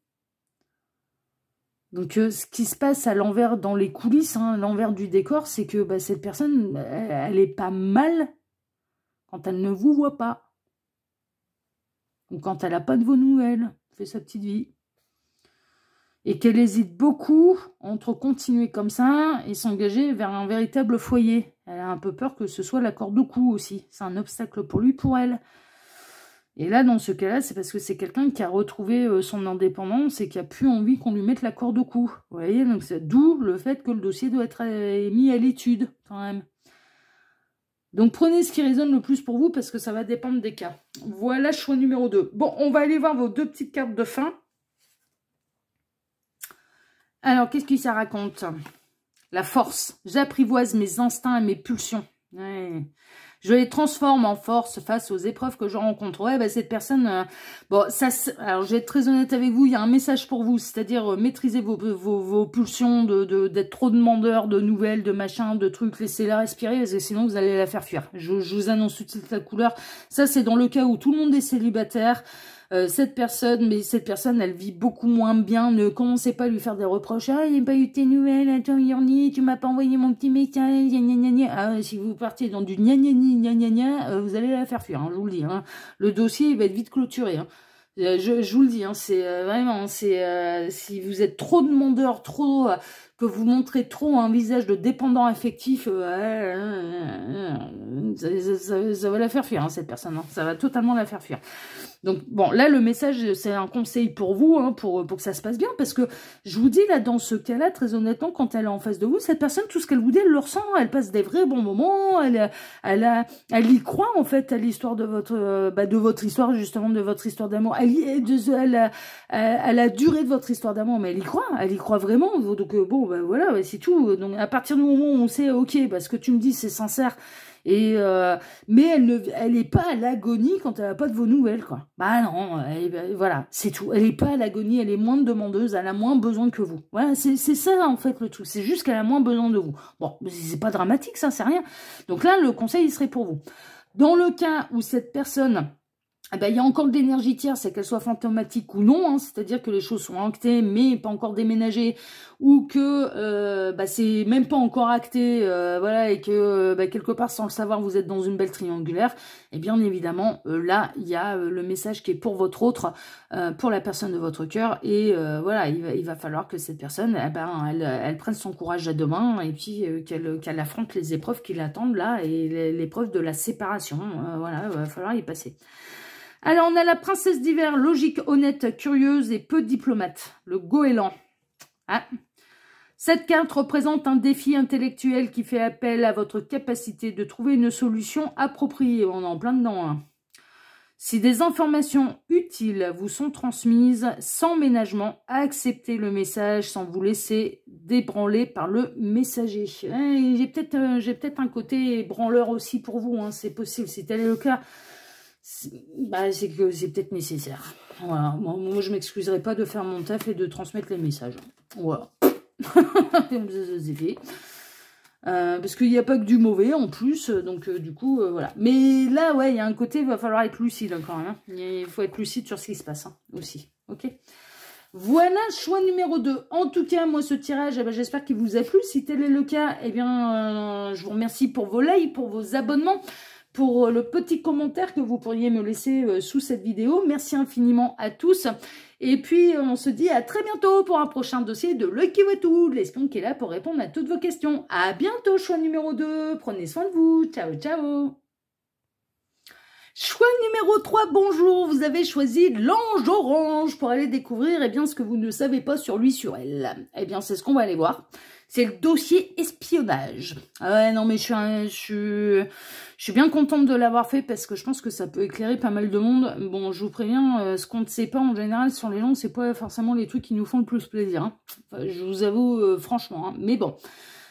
Donc, ce qui se passe à l'envers, dans les coulisses, hein, l'envers du décor, c'est que cette personne, elle n'est pas mal quand elle ne vous voit pas. Ou quand elle n'a pas de vos nouvelles. Elle fait sa petite vie. Et qu'elle hésite beaucoup entre continuer comme ça et s'engager vers un véritable foyer. Elle a un peu peur que ce soit la corde au cou aussi. C'est un obstacle pour lui, pour elle. Et là, dans ce cas-là, c'est parce que c'est quelqu'un qui a retrouvé son indépendance et qui a plus envie qu'on lui mette la corde au cou. Vous voyez, donc c'est d'où le fait que le dossier doit être mis à l'étude, quand même. Donc, prenez ce qui résonne le plus pour vous parce que ça va dépendre des cas. Voilà, choix numéro 2. Bon, on va aller voir vos deux petites cartes de fin. Alors, qu'est-ce que ça raconte? La force. J'apprivoise mes instincts et mes pulsions. Ouais. Je les transforme en force face aux épreuves que je rencontre. Ouais, cette personne... bon, ça... Alors, je vais être très honnête avec vous. Il y a un message pour vous. C'est-à-dire, maîtrisez vos pulsions d'être trop demandeur de nouvelles, de machins, de trucs. Laissez-la respirer, parce que sinon, vous allez la faire fuir. Je vous annonce tout de suite la couleur. Ça, c'est dans le cas où tout le monde est célibataire. Cette personne, elle vit beaucoup moins bien. Ne commencez pas à lui faire des reproches. Ah, il n'y a pas eu tes nouvelles. Attends, Yorni, tu m'as pas envoyé mon petit message. Ah, si vous partez dans du gna vous allez la faire fuir, hein, je vous le dis. Hein. Le dossier, il va être vite clôturé. Hein. Je vous le dis, hein, c'est vraiment, si vous êtes trop demandeur, que vous montrez trop un visage de dépendant affectif, ça va la faire fuir, hein, cette personne. Hein. Ça va totalement la faire fuir. Donc, bon, là, le message, c'est un conseil pour vous, hein, pour que ça se passe bien, parce que je vous dis, là, dans ce cas-là, très honnêtement, quand elle est en face de vous, cette personne, tout ce qu'elle vous dit, elle le ressent, elle passe des vrais bons moments, elle y croit, en fait, à l'histoire de votre histoire, justement, de votre histoire d'amour. À la durée de votre histoire d'amour, mais elle y croit vraiment. Donc, bon, voilà, ouais, c'est tout. Donc, à partir du moment où on sait, ok, ce que tu me dis, c'est sincère, mais elle n'est pas à l'agonie quand elle n'a pas de vos nouvelles, quoi. Bah non, voilà, c'est tout. Elle n'est pas à l'agonie, elle est moins demandeuse, elle a moins besoin que vous. Voilà, c'est ça, en fait, le truc. C'est juste qu'elle a moins besoin de vous. Bon, c'est pas dramatique, ça, c'est rien. Donc là, le conseil, il serait pour vous. Dans le cas où cette personne eh ben, il y a encore de l'énergie tierce, c'est qu'elle soit fantomatique ou non, hein, c'est-à-dire que les choses sont actées mais pas encore déménagées, ou que bah, c'est même pas encore acté, voilà, et que bah, quelque part sans le savoir vous êtes dans une belle triangulaire, et bien évidemment là il y a le message qui est pour votre autre, pour la personne de votre cœur, et voilà, il va falloir que cette personne, eh ben, elle prenne son courage à deux mains, et puis qu'elle affronte les épreuves qui l'attendent là, et l'épreuve de la séparation, voilà, il va falloir y passer. Alors, on a la princesse d'hiver, logique, honnête, curieuse et peu diplomate. Le goéland. Ah. Cette carte représente un défi intellectuel qui fait appel à votre capacité de trouver une solution appropriée. On est en plein dedans. Hein. Si des informations utiles vous sont transmises, sans ménagement, acceptez le message sans vous laisser débranler par le messager. J'ai peut-être un côté branleur aussi pour vous, hein, c'est possible, si tel est le cas. C'est que c'est peut-être nécessaire. Voilà. Moi, je m'excuserai pas de faire mon taf et de transmettre les messages. Voilà. Parce qu'il n'y a pas que du mauvais en plus, donc du coup, voilà. Mais là, ouais, il y a un côté, il va falloir être lucide quand même. Hein. Il faut être lucide sur ce qui se passe hein, aussi. Ok. Voilà, choix numéro 2. En tout cas, moi, ce tirage, eh ben, j'espère qu'il vous a plu. Si tel est le cas, eh bien, je vous remercie pour vos likes, pour vos abonnements, pour le petit commentaire que vous pourriez me laisser sous cette vidéo. Merci infiniment à tous. Et puis, on se dit à très bientôt pour un prochain dossier de L'Œil qui voit tout, l'espion qui est là pour répondre à toutes vos questions. À bientôt, choix numéro 2. Prenez soin de vous. Ciao, ciao. Choix numéro 3, bonjour, vous avez choisi l'ange orange pour aller découvrir eh bien, ce que vous ne savez pas sur lui, sur elle. Eh bien, c'est ce qu'on va aller voir. C'est le dossier espionnage. Ah ouais, non, mais je suis bien contente de l'avoir fait parce que je pense que ça peut éclairer pas mal de monde. Bon, je vous préviens, ce qu'on ne sait pas en général sur les gens, c'est pas forcément les trucs qui nous font le plus plaisir. Hein. Enfin, je vous avoue, franchement. Hein. Mais bon,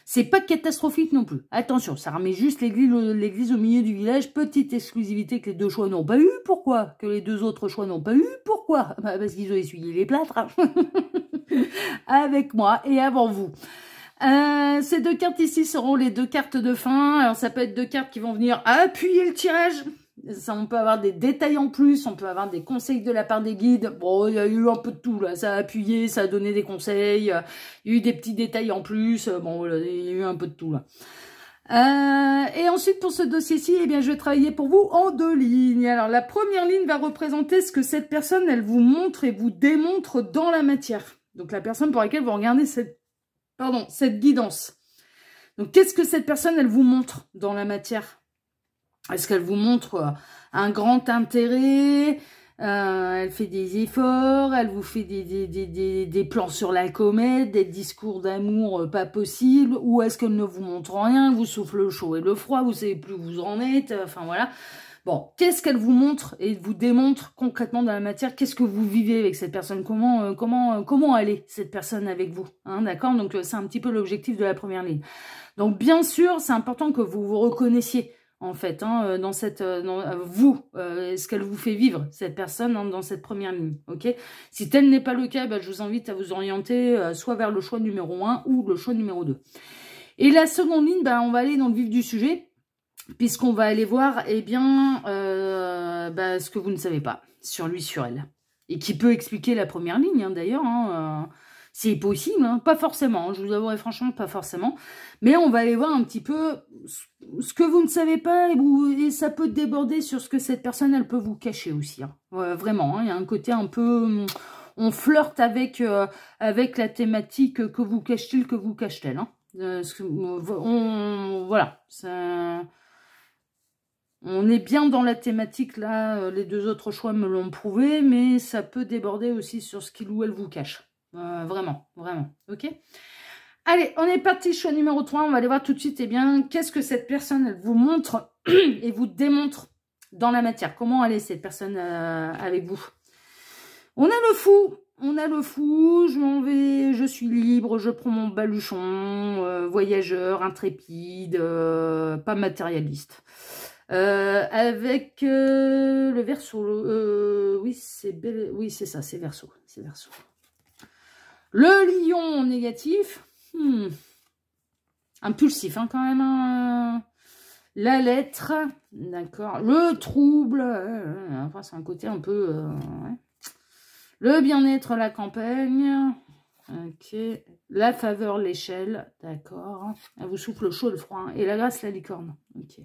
c'est pas catastrophique non plus. Attention, ça remet juste l'église au milieu du village. Petite exclusivité que les deux choix n'ont pas eu. Pourquoi? Que les deux autres choix n'ont pas eu. Pourquoi? Bah, parce qu'ils ont essuyé les plâtres. Hein. Avec moi et avant vous. Ces deux cartes ici seront les deux cartes de fin. Alors ça peut être deux cartes qui vont venir appuyer le tirage. Ça, on peut avoir des détails en plus, on peut avoir des conseils de la part des guides. Bon, il y a eu un peu de tout là, ça a appuyé, ça a donné des conseils, il y a eu des petits détails en plus. Bon, voilà, il y a eu un peu de tout là. Et ensuite pour ce dossier-ci, eh bien je vais travailler pour vous en deux lignes. Alors la première ligne va représenter ce que cette personne, elle vous montre et vous démontre dans la matière. Donc la personne pour laquelle vous regardez cette guidance. Donc, qu'est-ce que cette personne, elle vous montre dans la matière? Est-ce qu'elle vous montre un grand intérêt? Elle fait des efforts, elle vous fait des plans sur la comète, des discours d'amour pas possibles, ou est-ce qu'elle ne vous montre rien, vous souffle le chaud et le froid, vous savez plus où vous en êtes, enfin voilà. Bon, qu'est-ce qu'elle vous montre et vous démontre concrètement dans la matière? Qu'est-ce que vous vivez avec cette personne? Comment elle est, cette personne, avec vous hein, d'accord? Donc, c'est un petit peu l'objectif de la première ligne. Donc, bien sûr, c'est important que vous vous reconnaissiez, en fait, hein, dans cette... ce qu'elle vous fait vivre, cette personne, hein, dans cette première ligne, ok? Si tel n'est pas le cas, ben, je vous invite à vous orienter soit vers le choix numéro 1 ou le choix numéro 2. Et la seconde ligne, ben, on va aller dans le vif du sujet, puisqu'on va aller voir, eh bien, ce que vous ne savez pas sur lui, sur elle. Et qui peut expliquer la première ligne, hein, d'ailleurs. Hein, c'est possible, hein, pas forcément. Je vous avouerai franchement, pas forcément. Mais on va aller voir un petit peu ce que vous ne savez pas. Et ça peut déborder sur ce que cette personne, elle peut vous cacher aussi. Hein. Vraiment, hein, il y a un côté un peu... On flirte avec la thématique que vous cache-t-il, que vous cache-t-elle. Hein. Voilà, ça... On est bien dans la thématique, là, les deux autres choix me l'ont prouvé, mais ça peut déborder aussi sur ce qu'il ou elle vous cache. Vraiment, ok? Allez, on est parti, choix numéro 3, on va aller voir tout de suite, eh bien, qu'est-ce que cette personne, elle vous montre et vous démontre dans la matière? Comment elle est, cette personne, avec vous? On a le fou, je m'en vais, je suis libre, je prends mon baluchon, voyageur, intrépide, pas matérialiste. Avec le Verseau, oui c'est ça, c'est Verseau, Le lion négatif, impulsif hein, quand même, hein. La lettre, d'accord. Le trouble, enfin, c'est un côté un peu... ouais. Le bien-être, la campagne. Ok. La faveur, l'échelle. D'accord. Elle vous souffle le chaud et le froid. Hein. Et la grâce, la licorne. Ok.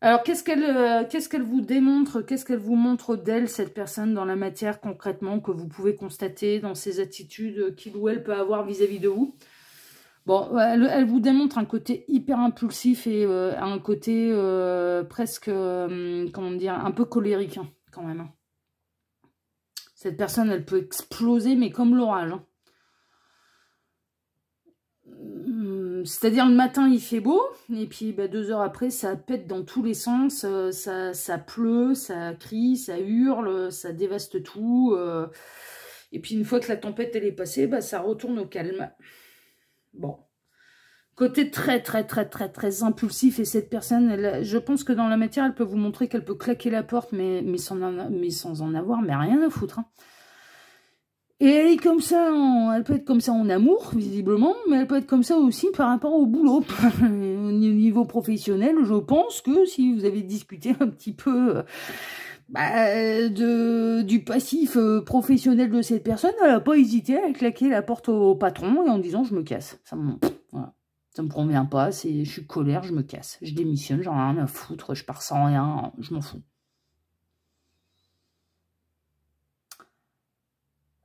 Alors, qu'est-ce qu'elle vous démontre, qu'est-ce qu'elle vous montre d'elle, cette personne, dans la matière, concrètement, que vous pouvez constater dans ses attitudes qu'il ou elle peut avoir vis-à-vis de vous? Bon, elle vous démontre un côté hyper impulsif et un côté presque, comment dire, un peu colérique, hein, quand même. Hein. Cette personne, elle peut exploser, mais comme l'orage. Hein. C'est-à-dire, le matin, il fait beau, et puis 2 heures après, ça pète dans tous les sens, ça pleut, ça crie, ça hurle, ça dévaste tout. Et puis, une fois que la tempête, elle est passée, ça retourne au calme. Bon. Côté très, très, très, très, très impulsif, et cette personne, je pense que dans la matière, elle peut vous montrer qu'elle peut claquer la porte, mais sans en avoir, mais rien à foutre. Hein. Et elle est comme ça, elle peut être comme ça en amour, visiblement, mais elle peut être comme ça aussi par rapport au boulot. Au niveau professionnel, je pense que si vous avez discuté un petit peu du passif professionnel de cette personne, elle n'a pas hésité à claquer la porte au patron et en disant « je me casse ». Voilà. Ça me convient pas, je suis colère, je me casse. Je démissionne, j'en ai rien à foutre, je pars sans rien, je m'en fous.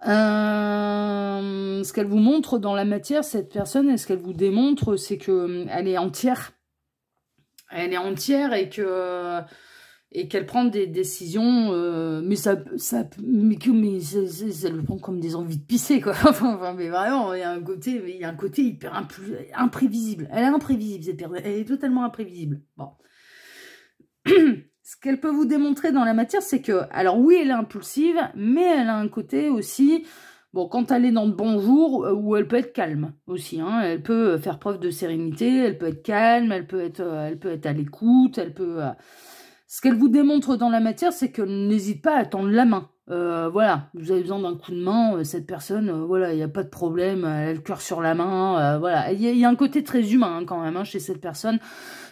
Ce qu'elle vous montre dans la matière, cette personne, et ce qu'elle vous démontre, c'est que elle est entière. Elle est entière et qu'elle prend des décisions, mais ça lui prend comme des envies de pisser, quoi. Enfin, mais vraiment, il y a un côté hyper imprévisible. Elle est imprévisible, cette personne. Elle est totalement imprévisible. Bon. Ce qu'elle peut vous démontrer dans la matière, c'est que, alors oui, elle est impulsive, mais elle a un côté aussi, bon, quand elle est dans de bons jours, où elle peut être calme aussi, hein, elle peut faire preuve de sérénité, elle peut être calme, elle peut être à l'écoute, Ce qu'elle vous démontre dans la matière, c'est qu'elle n'hésite pas à tendre la main. Voilà, vous avez besoin d'un coup de main, cette personne, voilà, il n'y a pas de problème, elle a le cœur sur la main, voilà. Il y a un côté très humain hein, quand même hein, chez cette personne.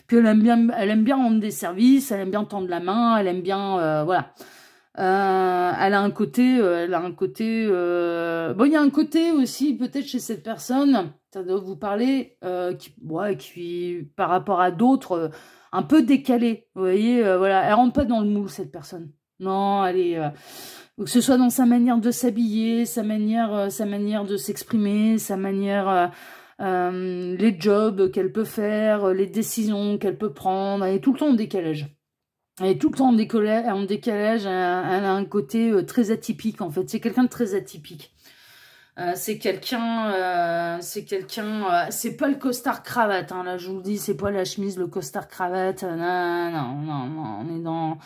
Puis elle aime bien rendre des services, elle aime bien tendre la main, elle aime bien, voilà. Elle a un côté, bon, il y a un côté aussi peut-être chez cette personne, ça doit vous parler, qui par rapport à d'autres, un peu décalé. Vous voyez, voilà, elle rentre pas dans le moule cette personne. Non, elle est, que ce soit dans sa manière de s'habiller, sa manière de s'exprimer, sa manière les jobs qu'elle peut faire, les décisions qu'elle peut prendre, elle est tout le temps en décalage. Elle est tout le temps en décalage, elle a un côté très atypique en fait, c'est quelqu'un de très atypique. C'est pas le costard cravate, hein, là je vous le dis, c'est pas la chemise, le costard cravate, non, on est dans...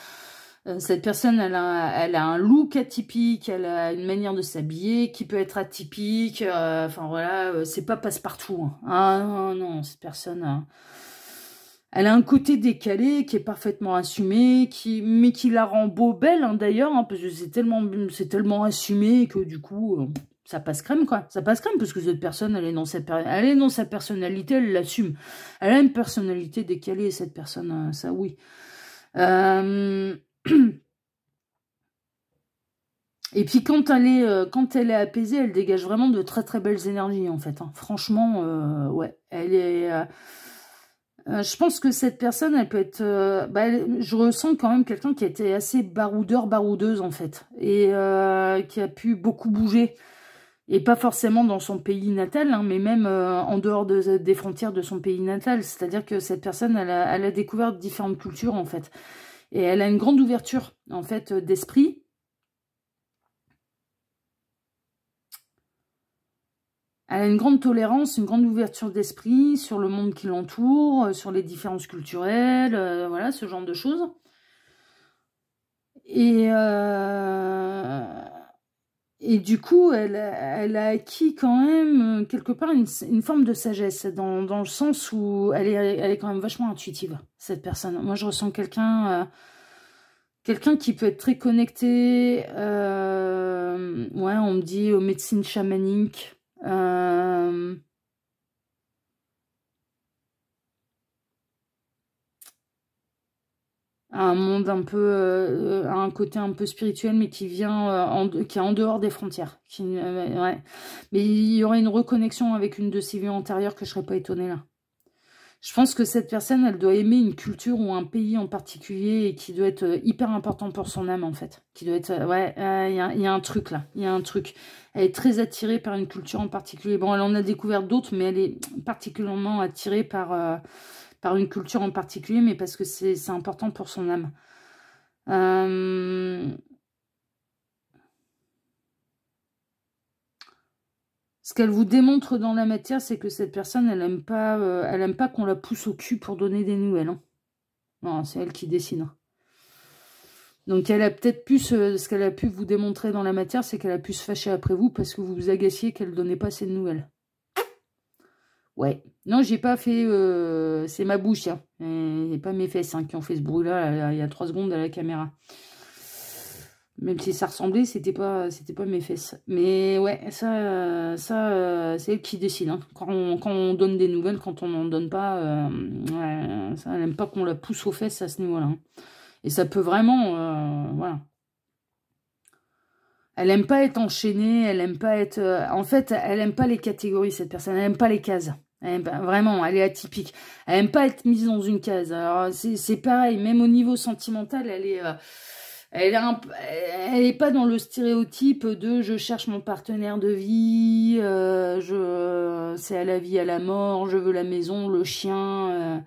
cette personne, elle a un look atypique, elle a une manière de s'habiller qui peut être atypique. Enfin voilà, c'est pas passe-partout. Hein. Ah non, cette personne, elle a un côté décalé qui est parfaitement assumé, mais qui la rend beau belle hein, d'ailleurs, hein, parce que c'est tellement assumé que du coup, ça passe crème quoi. Ça passe crème parce que cette personne, elle est dans sa personnalité, elle l'assume. Elle a une personnalité décalée cette personne, ça oui. Et puis quand elle est apaisée, elle dégage vraiment de très très belles énergies en fait. Hein. Franchement, ouais, elle est. Je pense que cette personne, elle peut être. Je ressens quand même quelqu'un qui a été assez baroudeuse en fait, et qui a pu beaucoup bouger, et pas forcément dans son pays natal, hein, mais même en dehors des frontières de son pays natal. C'est-à-dire que cette personne, elle a découvert différentes cultures en fait, et elle a une grande ouverture en fait d'esprit. Elle a une grande tolérance, une grande ouverture d'esprit sur le monde qui l'entoure, sur les différences culturelles, voilà, ce genre de choses. Et du coup, elle a acquis quand même, quelque part, une forme de sagesse, dans le sens où elle est quand même vachement intuitive, cette personne. Moi, je ressens quelqu'un qui peut être très connecté, ouais, on me dit aux médecines chamaniques, à un monde un peu, à un côté un peu spirituel, mais qui vient, qui est en dehors des frontières. Ouais. Mais il y aurait une reconnexion avec une de ses vies antérieures que je serais pas étonnée là. Je pense que cette personne, elle doit aimer une culture ou un pays en particulier et qui doit être hyper important pour son âme, en fait. Qui doit être... ouais, il y a un truc, là. Il y a un truc. Elle est très attirée par une culture en particulier. Bon, elle en a découvert d'autres, mais elle est particulièrement attirée par une culture en particulier, mais parce que c'est important pour son âme. Ce qu'elle vous démontre dans la matière, c'est que cette personne, elle aime pas qu'on la pousse au cul pour donner des nouvelles. Hein. Non, c'est elle qui décide. Donc elle a peut-être pu, ce qu'elle a pu vous démontrer dans la matière, c'est qu'elle a pu se fâcher après vous parce que vous vous agaciez qu'elle ne donnait pas assez de nouvelles. Ouais. Non, j'ai pas fait... c'est ma bouche, hein. Et pas mes fesses qui ont fait ce bruit-là il y a 3 secondes à la caméra. Même si ça ressemblait, c'était pas mes fesses. Mais ouais, ça c'est elle qui décide. Hein. Quand on donne des nouvelles, quand on n'en donne pas, ouais, ça, elle n'aime pas qu'on la pousse aux fesses à ce niveau-là. Hein. Et ça peut vraiment, voilà. Elle aime pas être enchaînée, elle aime pas être... en fait, elle aime pas les catégories, cette personne. Elle aime pas les cases. Vraiment, elle est atypique. Elle aime pas être mise dans une case. Alors, c'est pareil, même au niveau sentimental, elle est pas dans le stéréotype de je cherche mon partenaire de vie, c'est à la vie, à la mort, je veux la maison, le chien,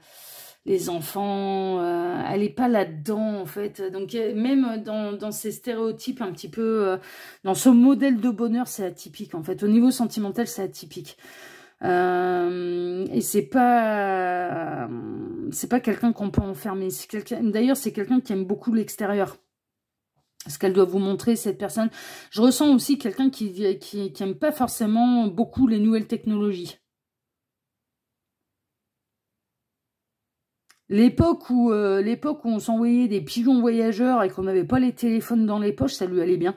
les enfants. Elle est pas là-dedans en fait. Donc même dans ces stéréotypes un petit peu, dans ce modèle de bonheur, c'est atypique en fait. Au niveau sentimental, c'est atypique. Et c'est pas quelqu'un qu'on peut enfermer. D'ailleurs, c'est quelqu'un qui aime beaucoup l'extérieur. Ce qu'elle doit vous montrer, cette personne. Je ressens aussi quelqu'un qui aime pas forcément beaucoup les nouvelles technologies. L'époque où on s'envoyait des pigeons voyageurs et qu'on n'avait pas les téléphones dans les poches, ça lui allait bien.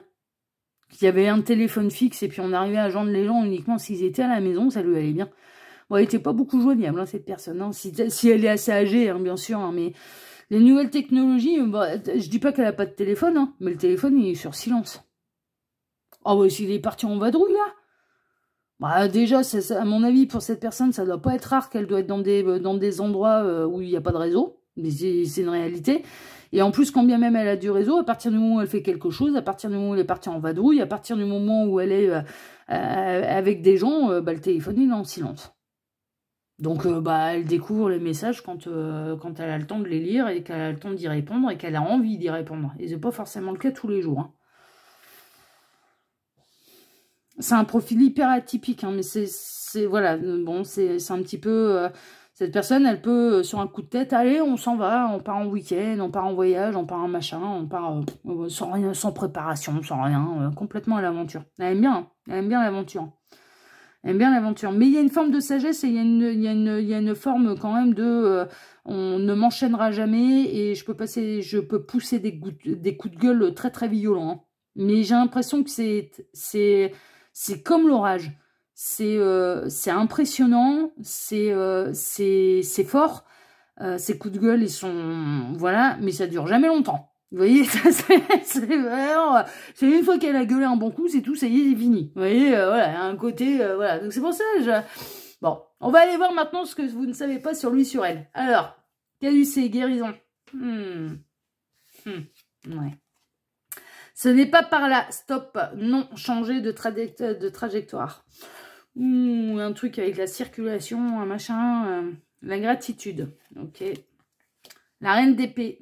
Il y avait un téléphone fixe et puis on arrivait à joindre les gens uniquement s'ils étaient à la maison, ça lui allait bien. Bon, elle n'était pas beaucoup joignable, hein, cette personne. Hein. Si elle est assez âgée, hein, bien sûr, hein, mais... Les nouvelles technologies, bah, je dis pas qu'elle a pas de téléphone, hein, mais le téléphone, il est sur silence. Ah ouais, s'il est parti en vadrouille, là. Bah, déjà, à mon avis, pour cette personne, ça doit pas être rare qu'elle doit être dans des endroits où il n'y a pas de réseau. Mais c'est une réalité. Et en plus, quand bien même elle a du réseau, à partir du moment où elle fait quelque chose, à partir du moment où elle est partie en vadrouille, à partir du moment où elle est avec des gens, bah, le téléphone, il est en silence. Donc, bah, elle découvre les messages quand elle a le temps de les lire et qu'elle a le temps d'y répondre et qu'elle a envie d'y répondre. Et c'est pas forcément le cas tous les jours. Hein. C'est un profil hyper atypique, hein, mais voilà, bon, c'est un petit peu... cette personne, elle peut, sur un coup de tête, allez, on s'en va, on part en week-end, on part en voyage, on part en machin, on part sans rien, sans préparation, sans rien, complètement à l'aventure. Elle aime bien, hein, elle aime bien l'aventure. Elle aime bien l'aventure. Mais il y a une forme de sagesse et il y a une forme quand même de... on ne m'enchaînera jamais et je peux pousser des coups de gueule très très violents. Hein. Mais j'ai l'impression que c'est comme l'orage. C'est impressionnant, c'est fort. Ces coups de gueule, ils sont... Voilà, mais ça dure jamais longtemps. Vous voyez, c'est vraiment... C'est une fois qu'elle a gueulé un bon coup, c'est tout, ça y est, c'est fini. Vous voyez, voilà, un côté... voilà, donc c'est pour ça, Bon, on va aller voir maintenant ce que vous ne savez pas sur lui, sur elle. Alors, caducée, guérison. Ouais. Ce n'est pas par là. Stop. Non, changer de trajectoire. Un truc avec la circulation, un machin. La gratitude. Ok. La reine d'épée.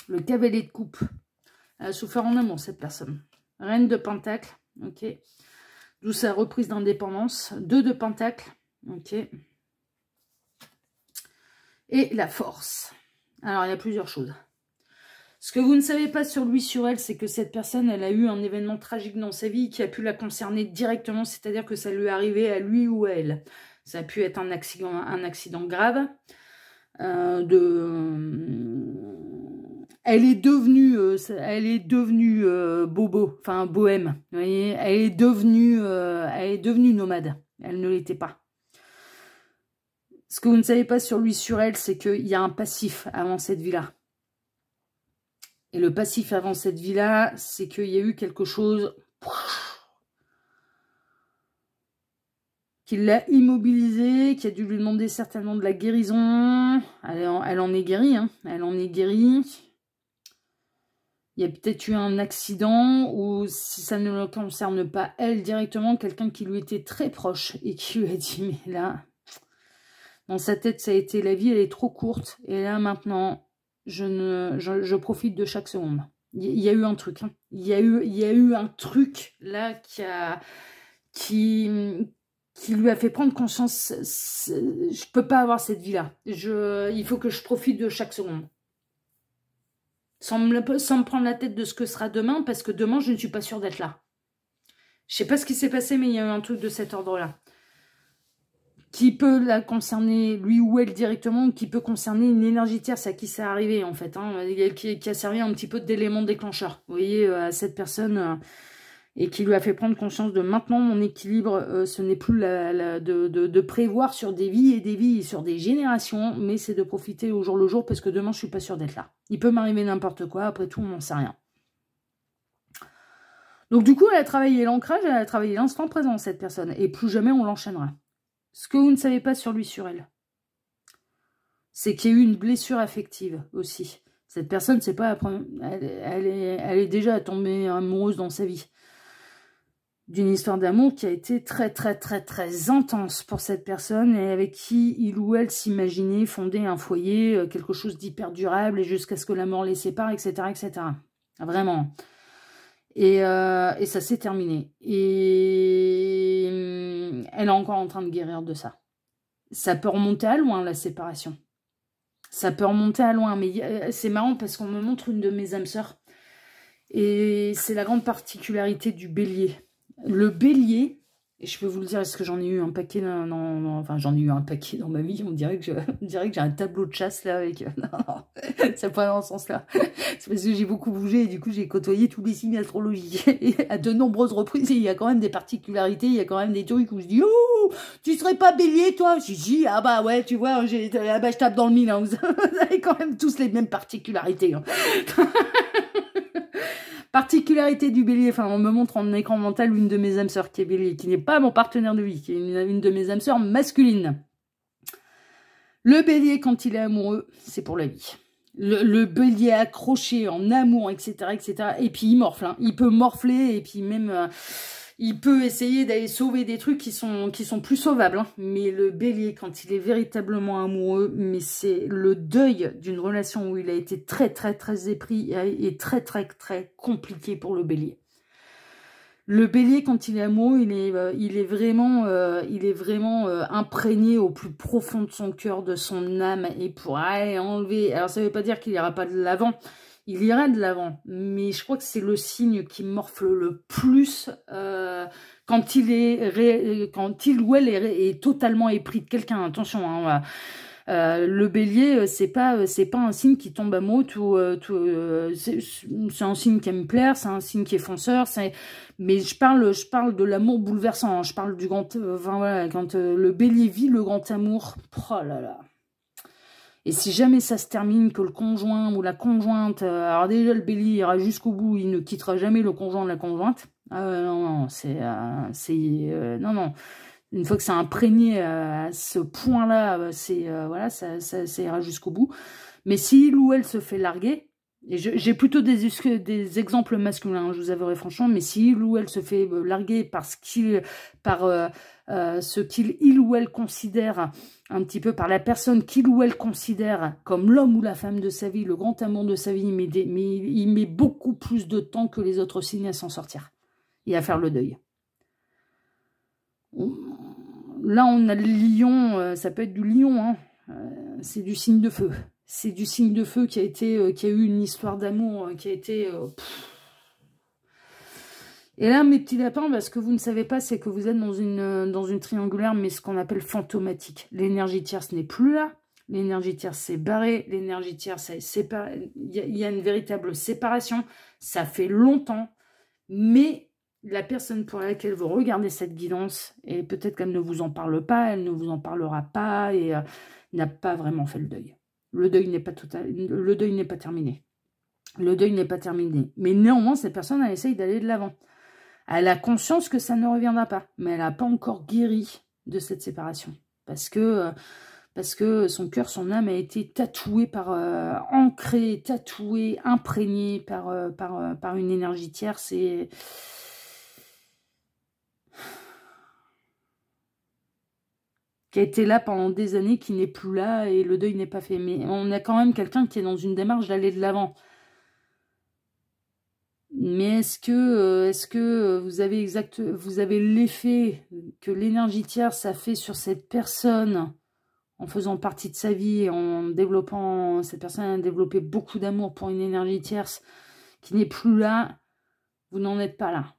Le cavalier de coupe. Elle a souffert en amour, cette personne. Reine de pentacle. Ok. D'où sa reprise d'indépendance. 2 de pentacle. Ok. Et la force. Alors, il y a plusieurs choses. Ce que vous ne savez pas sur lui, sur elle, c'est que cette personne, elle a eu un événement tragique dans sa vie qui a pu la concerner directement, c'est-à-dire que ça lui est arrivé à lui ou à elle. Ça a pu être un accident grave. Elle est devenue bobo, enfin bohème. Vous voyez, elle est devenue nomade. Elle ne l'était pas. Ce que vous ne savez pas sur lui, sur elle, c'est qu'il y a un passif avant cette vie-là. Et le passif avant cette vie-là, c'est qu'il y a eu quelque chose qui l'a immobilisé, qui a dû lui demander certainement de la guérison. Elle en est guérie, hein. Elle en est guérie. Il y a peut-être eu un accident, ou si ça ne le concerne pas elle directement, quelqu'un qui lui était très proche et qui lui a dit, mais là, dans sa tête, ça a été la vie, elle est trop courte. Et là, maintenant, je profite de chaque seconde. Il y a eu un truc. Hein. Il y a eu un truc là qui lui a fait prendre conscience. Je peux pas avoir cette vie-là. Il faut que je profite de chaque seconde. Sans me prendre la tête de ce que sera demain, parce que demain, je ne suis pas sûre d'être là. Je sais pas ce qui s'est passé, mais il y a eu un truc de cet ordre-là. Qui peut la concerner, lui ou elle directement, ou qui peut concerner une énergie tierce à qui ça arrivé, en fait. Hein, qui a servi un petit peu d'élément déclencheur, vous voyez, à cette personne, et qui lui a fait prendre conscience de maintenant, mon équilibre, ce n'est plus de prévoir sur des vies et des vies, sur des générations, mais c'est de profiter au jour le jour, parce que demain, je suis pas sûre d'être là. Il peut m'arriver n'importe quoi, après tout, on n'en sait rien. Donc du coup, elle a travaillé l'ancrage, elle a travaillé l'instant présent, cette personne, et plus jamais on l'enchaînera. Ce que vous ne savez pas sur lui, sur elle, c'est qu'il y a eu une blessure affective aussi. Cette personne, c'est pas elle est déjà tombée amoureuse dans sa vie. D'une histoire d'amour qui a été très, très, très, très intense pour cette personne et avec qui il ou elle s'imaginait fonder un foyer, quelque chose d'hyper durable et jusqu'à ce que la mort les sépare, etc., etc. Vraiment. Et ça s'est terminé. Et elle est encore en train de guérir de ça. Ça peut remonter à loin, la séparation. Ça peut remonter à loin. Mais c'est marrant parce qu'on me montre une de mes âmes sœurs. Et c'est la grande particularité du bélier. Le bélier, et je peux vous le dire, est-ce que j'en ai eu un paquet enfin, j'en ai eu un paquet dans ma vie. On dirait que j'ai un tableau de chasse là avec... Non, c'est pas dans ce sens-là. C'est parce que j'ai beaucoup bougé et du coup j'ai côtoyé tous les signes astrologiques. Et à de nombreuses reprises, il y a quand même des particularités, il y a quand même des trucs où je dis « Oh, tu serais pas bélier toi ?» Si, ah bah ouais, tu vois, ah bah, je tape dans le mille. Hein. Vous avez quand même tous les mêmes particularités. Hein. Particularité du bélier, enfin on me montre en écran mental une de mes âmes sœurs qui est bélier, qui n'est pas mon partenaire de vie, qui est une de mes âmes sœurs masculines. Le bélier, quand il est amoureux, c'est pour la vie. Le bélier accroché en amour, etc., etc. Et puis il morfle, hein. Il peut morfler et puis même... il peut essayer d'aller sauver des trucs qui sont plus sauvables. Hein. Mais le bélier, quand il est véritablement amoureux, mais c'est le deuil d'une relation où il a été très, très, très épris et très, très, très compliqué pour le bélier. Le bélier, quand il est amoureux, il est vraiment imprégné au plus profond de son cœur, de son âme, et pour aller enlever... Alors, ça ne veut pas dire qu'il n'ira pas de l'avant. Il ira de l'avant, mais je crois que c'est le signe qui morfle le plus quand il ou elle est totalement épris de quelqu'un. Attention, hein, le bélier, c'est pas un signe qui tombe amoureux. C'est un signe qui aime plaire, c'est un signe qui est fonceur. Mais je parle de l'amour bouleversant. Hein, je parle du grand, enfin voilà, quand le bélier vit le grand amour. Oh là là. Et si jamais ça se termine, que le conjoint ou la conjointe... alors déjà, le bélier ira jusqu'au bout, il ne quittera jamais le conjoint ou la conjointe. Non, non, non. Une fois que c'est imprégné à ce point-là, voilà, ça ira jusqu'au bout. Mais s'il ou elle se fait larguer, et j'ai plutôt des exemples masculins, hein, je vous avouerai franchement, mais s'il ou elle se fait larguer par ce qu'il ou elle considère un petit peu, par la personne qu'il ou elle considère comme l'homme ou la femme de sa vie, le grand amour de sa vie, mais il met beaucoup plus de temps que les autres signes à s'en sortir et à faire le deuil. Là, on a le lion, ça peut être du lion, hein, c'est du signe de feu. C'est du signe de feu qui a eu une histoire d'amour qui a été... Et là, mes petits lapins, ce que vous ne savez pas, c'est que vous êtes dans une triangulaire, mais ce qu'on appelle fantomatique. L'énergie tierce n'est plus là. L'énergie tierce s'est barrée. L'énergie tierce s'est séparée. Il y a une véritable séparation. Ça fait longtemps. Mais la personne pour laquelle vous regardez cette guidance, et peut-être qu'elle ne vous en parle pas, elle ne vous en parlera pas, et n'a pas vraiment fait le deuil. Le deuil n'est pas le deuil n'est pas terminé. Le deuil n'est pas terminé. Mais néanmoins, cette personne, elle essaye d'aller de l'avant. Elle a conscience que ça ne reviendra pas, mais elle n'a pas encore guéri de cette séparation. Parce que son cœur, son âme a été tatouée ancrée, tatouée, imprégnée par une énergie tierce et... qui a été là pendant des années, qui n'est plus là et le deuil n'est pas fait. Mais on a quand même quelqu'un qui est dans une démarche d'aller de l'avant. Mais est-ce que vous avez l'effet que l'énergie tierce a fait sur cette personne en faisant partie de sa vie, en développant, cette personne a développé beaucoup d'amour pour une énergie tierce qui n'est plus là, vous n'en êtes pas là.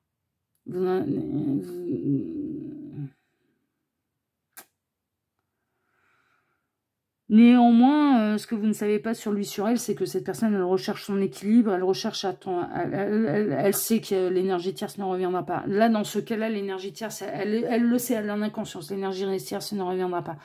Néanmoins, ce que vous ne savez pas sur lui, sur elle, c'est que cette personne, elle recherche son équilibre, elle recherche elle sait que l'énergie tierce ne reviendra pas. Là, dans ce cas-là, l'énergie tierce, elle le sait, elle en a conscience, l'énergie tierce ne reviendra pas.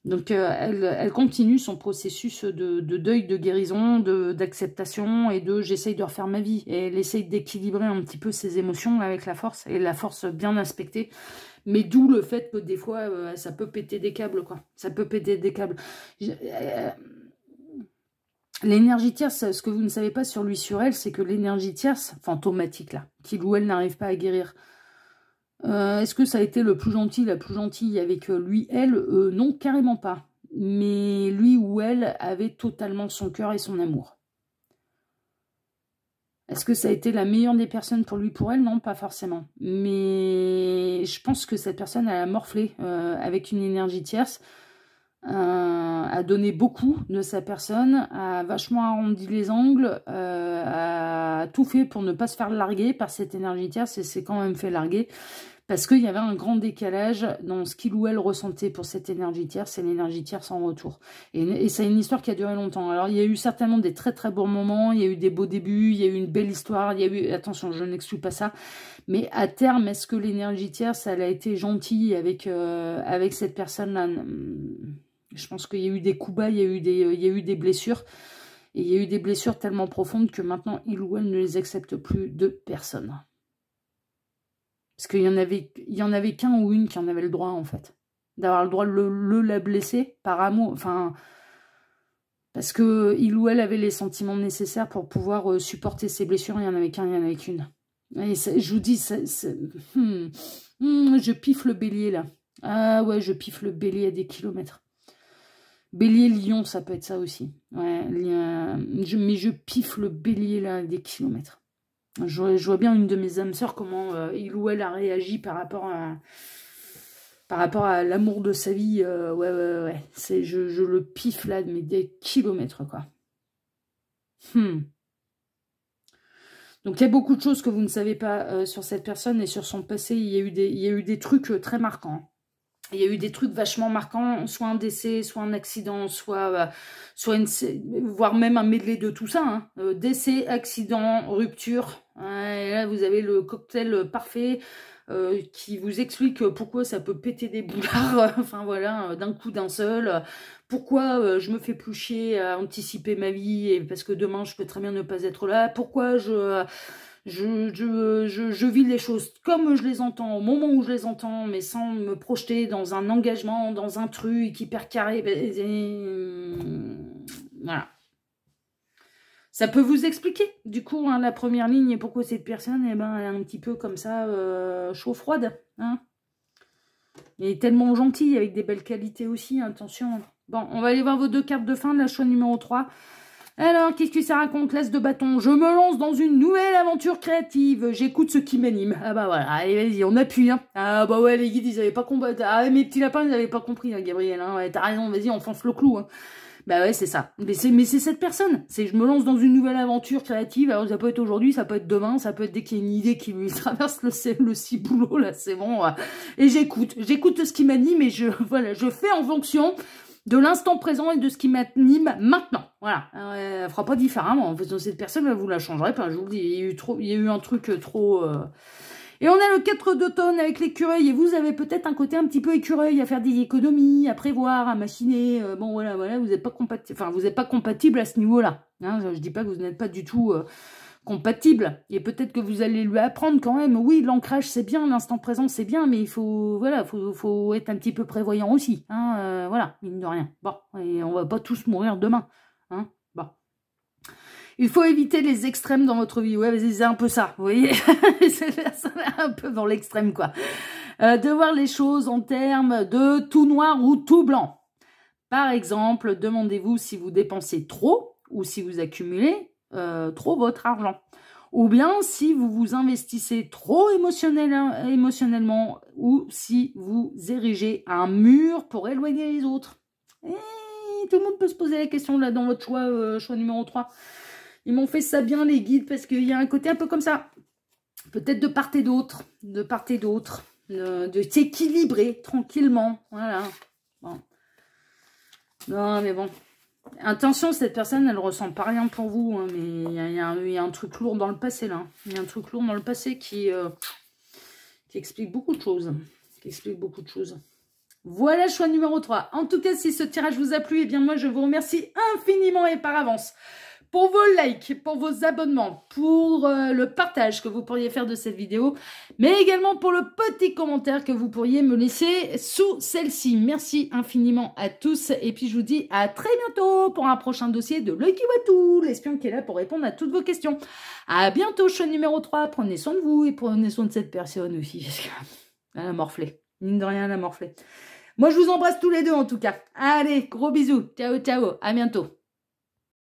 Donc, elle continue son processus de deuil, de guérison, d'acceptation et j'essaye de refaire ma vie. Et elle essaye d'équilibrer un petit peu ses émotions avec la force, et la force bien aspectée. Mais d'où le fait que des fois, ça peut péter des câbles, quoi. Ça peut péter des câbles. L'énergie tierce, ce que vous ne savez pas sur lui, sur elle, c'est que l'énergie tierce, fantomatique, là, qu'il ou elle n'arrive pas à guérir, est-ce que ça a été le plus gentil, la plus gentille avec lui, elle? Non, carrément pas. Mais lui ou elle avait totalement son cœur et son amour. Est-ce que ça a été la meilleure des personnes pour lui, pour elle? Non, pas forcément. Mais je pense que cette personne, elle a morflé avec une énergie tierce, a donné beaucoup de sa personne, a vachement arrondi les angles, a tout fait pour ne pas se faire larguer par cette énergie tierce, et c'est quand même fait larguer. Parce qu'il y avait un grand décalage dans ce qu'il ou elle ressentait pour cette énergie tierce et l'énergie tierce en retour. Et c'est une histoire qui a duré longtemps. Alors, il y a eu certainement des très très beaux moments, il y a eu des beaux débuts, il y a eu une belle histoire, il y a eu... Attention, je n'exclus pas ça. Mais à terme, est-ce que l'énergie tierce, elle a été gentille avec cette personne-là? Je pense qu'il y a eu des coups bas, il y a eu des blessures. Et il y a eu des blessures tellement profondes que maintenant, il ou elle ne les accepte plus de personne. Parce qu'il y en avait qu'un ou une qui en avait le droit, en fait. D'avoir le droit de la blesser par amour. Enfin, parce que il ou elle avait les sentiments nécessaires pour pouvoir supporter ses blessures. Il n'y en avait qu'un, il n'y en avait qu'une. Et je vous dis, je piffe le bélier, là. Ah ouais, je piffe le bélier à des kilomètres. Bélier-lion, ça peut être ça aussi. Ouais, mais je piffe le bélier, là, à des kilomètres. Je vois bien une de mes âmes sœurs, comment il ou elle a réagi par rapport à l'amour de sa vie. Ouais. Je le piffe là, mais des kilomètres, quoi. Donc, il y a beaucoup de choses que vous ne savez pas sur cette personne et sur son passé. Il y a eu des trucs très marquants. Il y a eu des trucs vachement marquants, soit un décès, soit un accident, voire même un medley de tout ça. Hein. Décès, accident, rupture. Et là, vous avez le cocktail parfait qui vous explique pourquoi ça peut péter des boulards. Enfin voilà, d'un coup, d'un seul. Pourquoi je me fais plus chier à anticiper ma vie et parce que demain, je peux très bien ne pas être là. Pourquoi je vis les choses comme je les entends, au moment où je les entends, mais sans me projeter dans un engagement, dans un truc hyper carré. Voilà. Ça peut vous expliquer, du coup, hein, la première ligne, et pourquoi cette personne, eh ben, elle est un petit peu comme ça, chaud-froide. Hein. Elle est tellement gentille, avec des belles qualités aussi, attention. Bon, on va aller voir vos deux cartes de fin, la choix numéro 3. Alors, qu'est-ce que ça raconte, l'as de bâton? Je me lance dans une nouvelle aventure créative. J'écoute ce qui m'anime. Ah bah voilà, allez, vas-y, on appuie. Hein. Ah bah ouais, les guides, ils avaient pas compris. Ah, mes petits lapins, ils avaient pas compris, hein, Gabriel. Hein. Ouais, t'as raison, vas-y, on fonce le clou. Hein. Bah ouais, c'est ça. Mais c'est cette personne. C'est je me lance dans une nouvelle aventure créative. Alors, ça peut être aujourd'hui, ça peut être demain, ça peut être dès qu'il y a une idée qui lui traverse le ciboulot, là, c'est bon. Et j'écoute ce qui m'anime et je fais en fonction de l'instant présent et de ce qui m'anime maintenant. Voilà. Elle fera pas différemment. En fait, cette personne, vous la changerez pas. Je vous le dis, il y a eu un truc trop... Et on a le 4 d'automne avec l'écureuil, et vous avez peut-être un côté un petit peu écureuil, à faire des économies, à prévoir, à machiner. Bon, voilà, vous n'êtes pas compatible, enfin, vous n'êtes pas compatible à ce niveau-là. Hein, je dis pas que vous n'êtes pas du tout compatible, et peut-être que vous allez lui apprendre quand même. Oui, l'ancrage c'est bien, l'instant présent c'est bien, mais il faut, voilà, faut être un petit peu prévoyant aussi. Hein, voilà, mine de rien. Bon, et on va pas tous mourir demain. Hein, bon. Il faut éviter les extrêmes dans votre vie. Ouais, c'est un peu ça, vous voyez. C'est un peu dans l'extrême, quoi. De voir les choses en termes de tout noir ou tout blanc. Par exemple, demandez-vous si vous dépensez trop ou si vous accumulez trop votre argent. Ou bien si vous vous investissez trop émotionnellement ou si vous érigez un mur pour éloigner les autres. Et tout le monde peut se poser la question là dans votre choix numéro 3. Ils m'ont fait ça bien, les guides, parce qu'il y a un côté un peu comme ça. Peut-être de part et d'autre, de s'équilibrer tranquillement. Voilà. Bon. Non, mais bon. Attention, cette personne, elle ressent pas rien pour vous, hein, mais il y a un truc lourd dans le passé, là. Il y a un truc lourd dans le passé qui explique beaucoup de choses. Voilà, choix numéro 3. En tout cas, si ce tirage vous a plu, eh bien moi, je vous remercie infiniment et par avance pour vos likes, pour vos abonnements, pour le partage que vous pourriez faire de cette vidéo, mais également pour le petit commentaire que vous pourriez me laisser sous celle-ci. Merci infiniment à tous, et puis je vous dis à très bientôt pour un prochain dossier de L'Œil qui voit tout, l'espion qui est là pour répondre à toutes vos questions. À bientôt, choix numéro 3, prenez soin de vous et prenez soin de cette personne aussi, parce qu'elle a morflé, mine de rien, elle a morflé. Moi, je vous embrasse tous les deux en tout cas. Allez, gros bisous, ciao, ciao, à bientôt.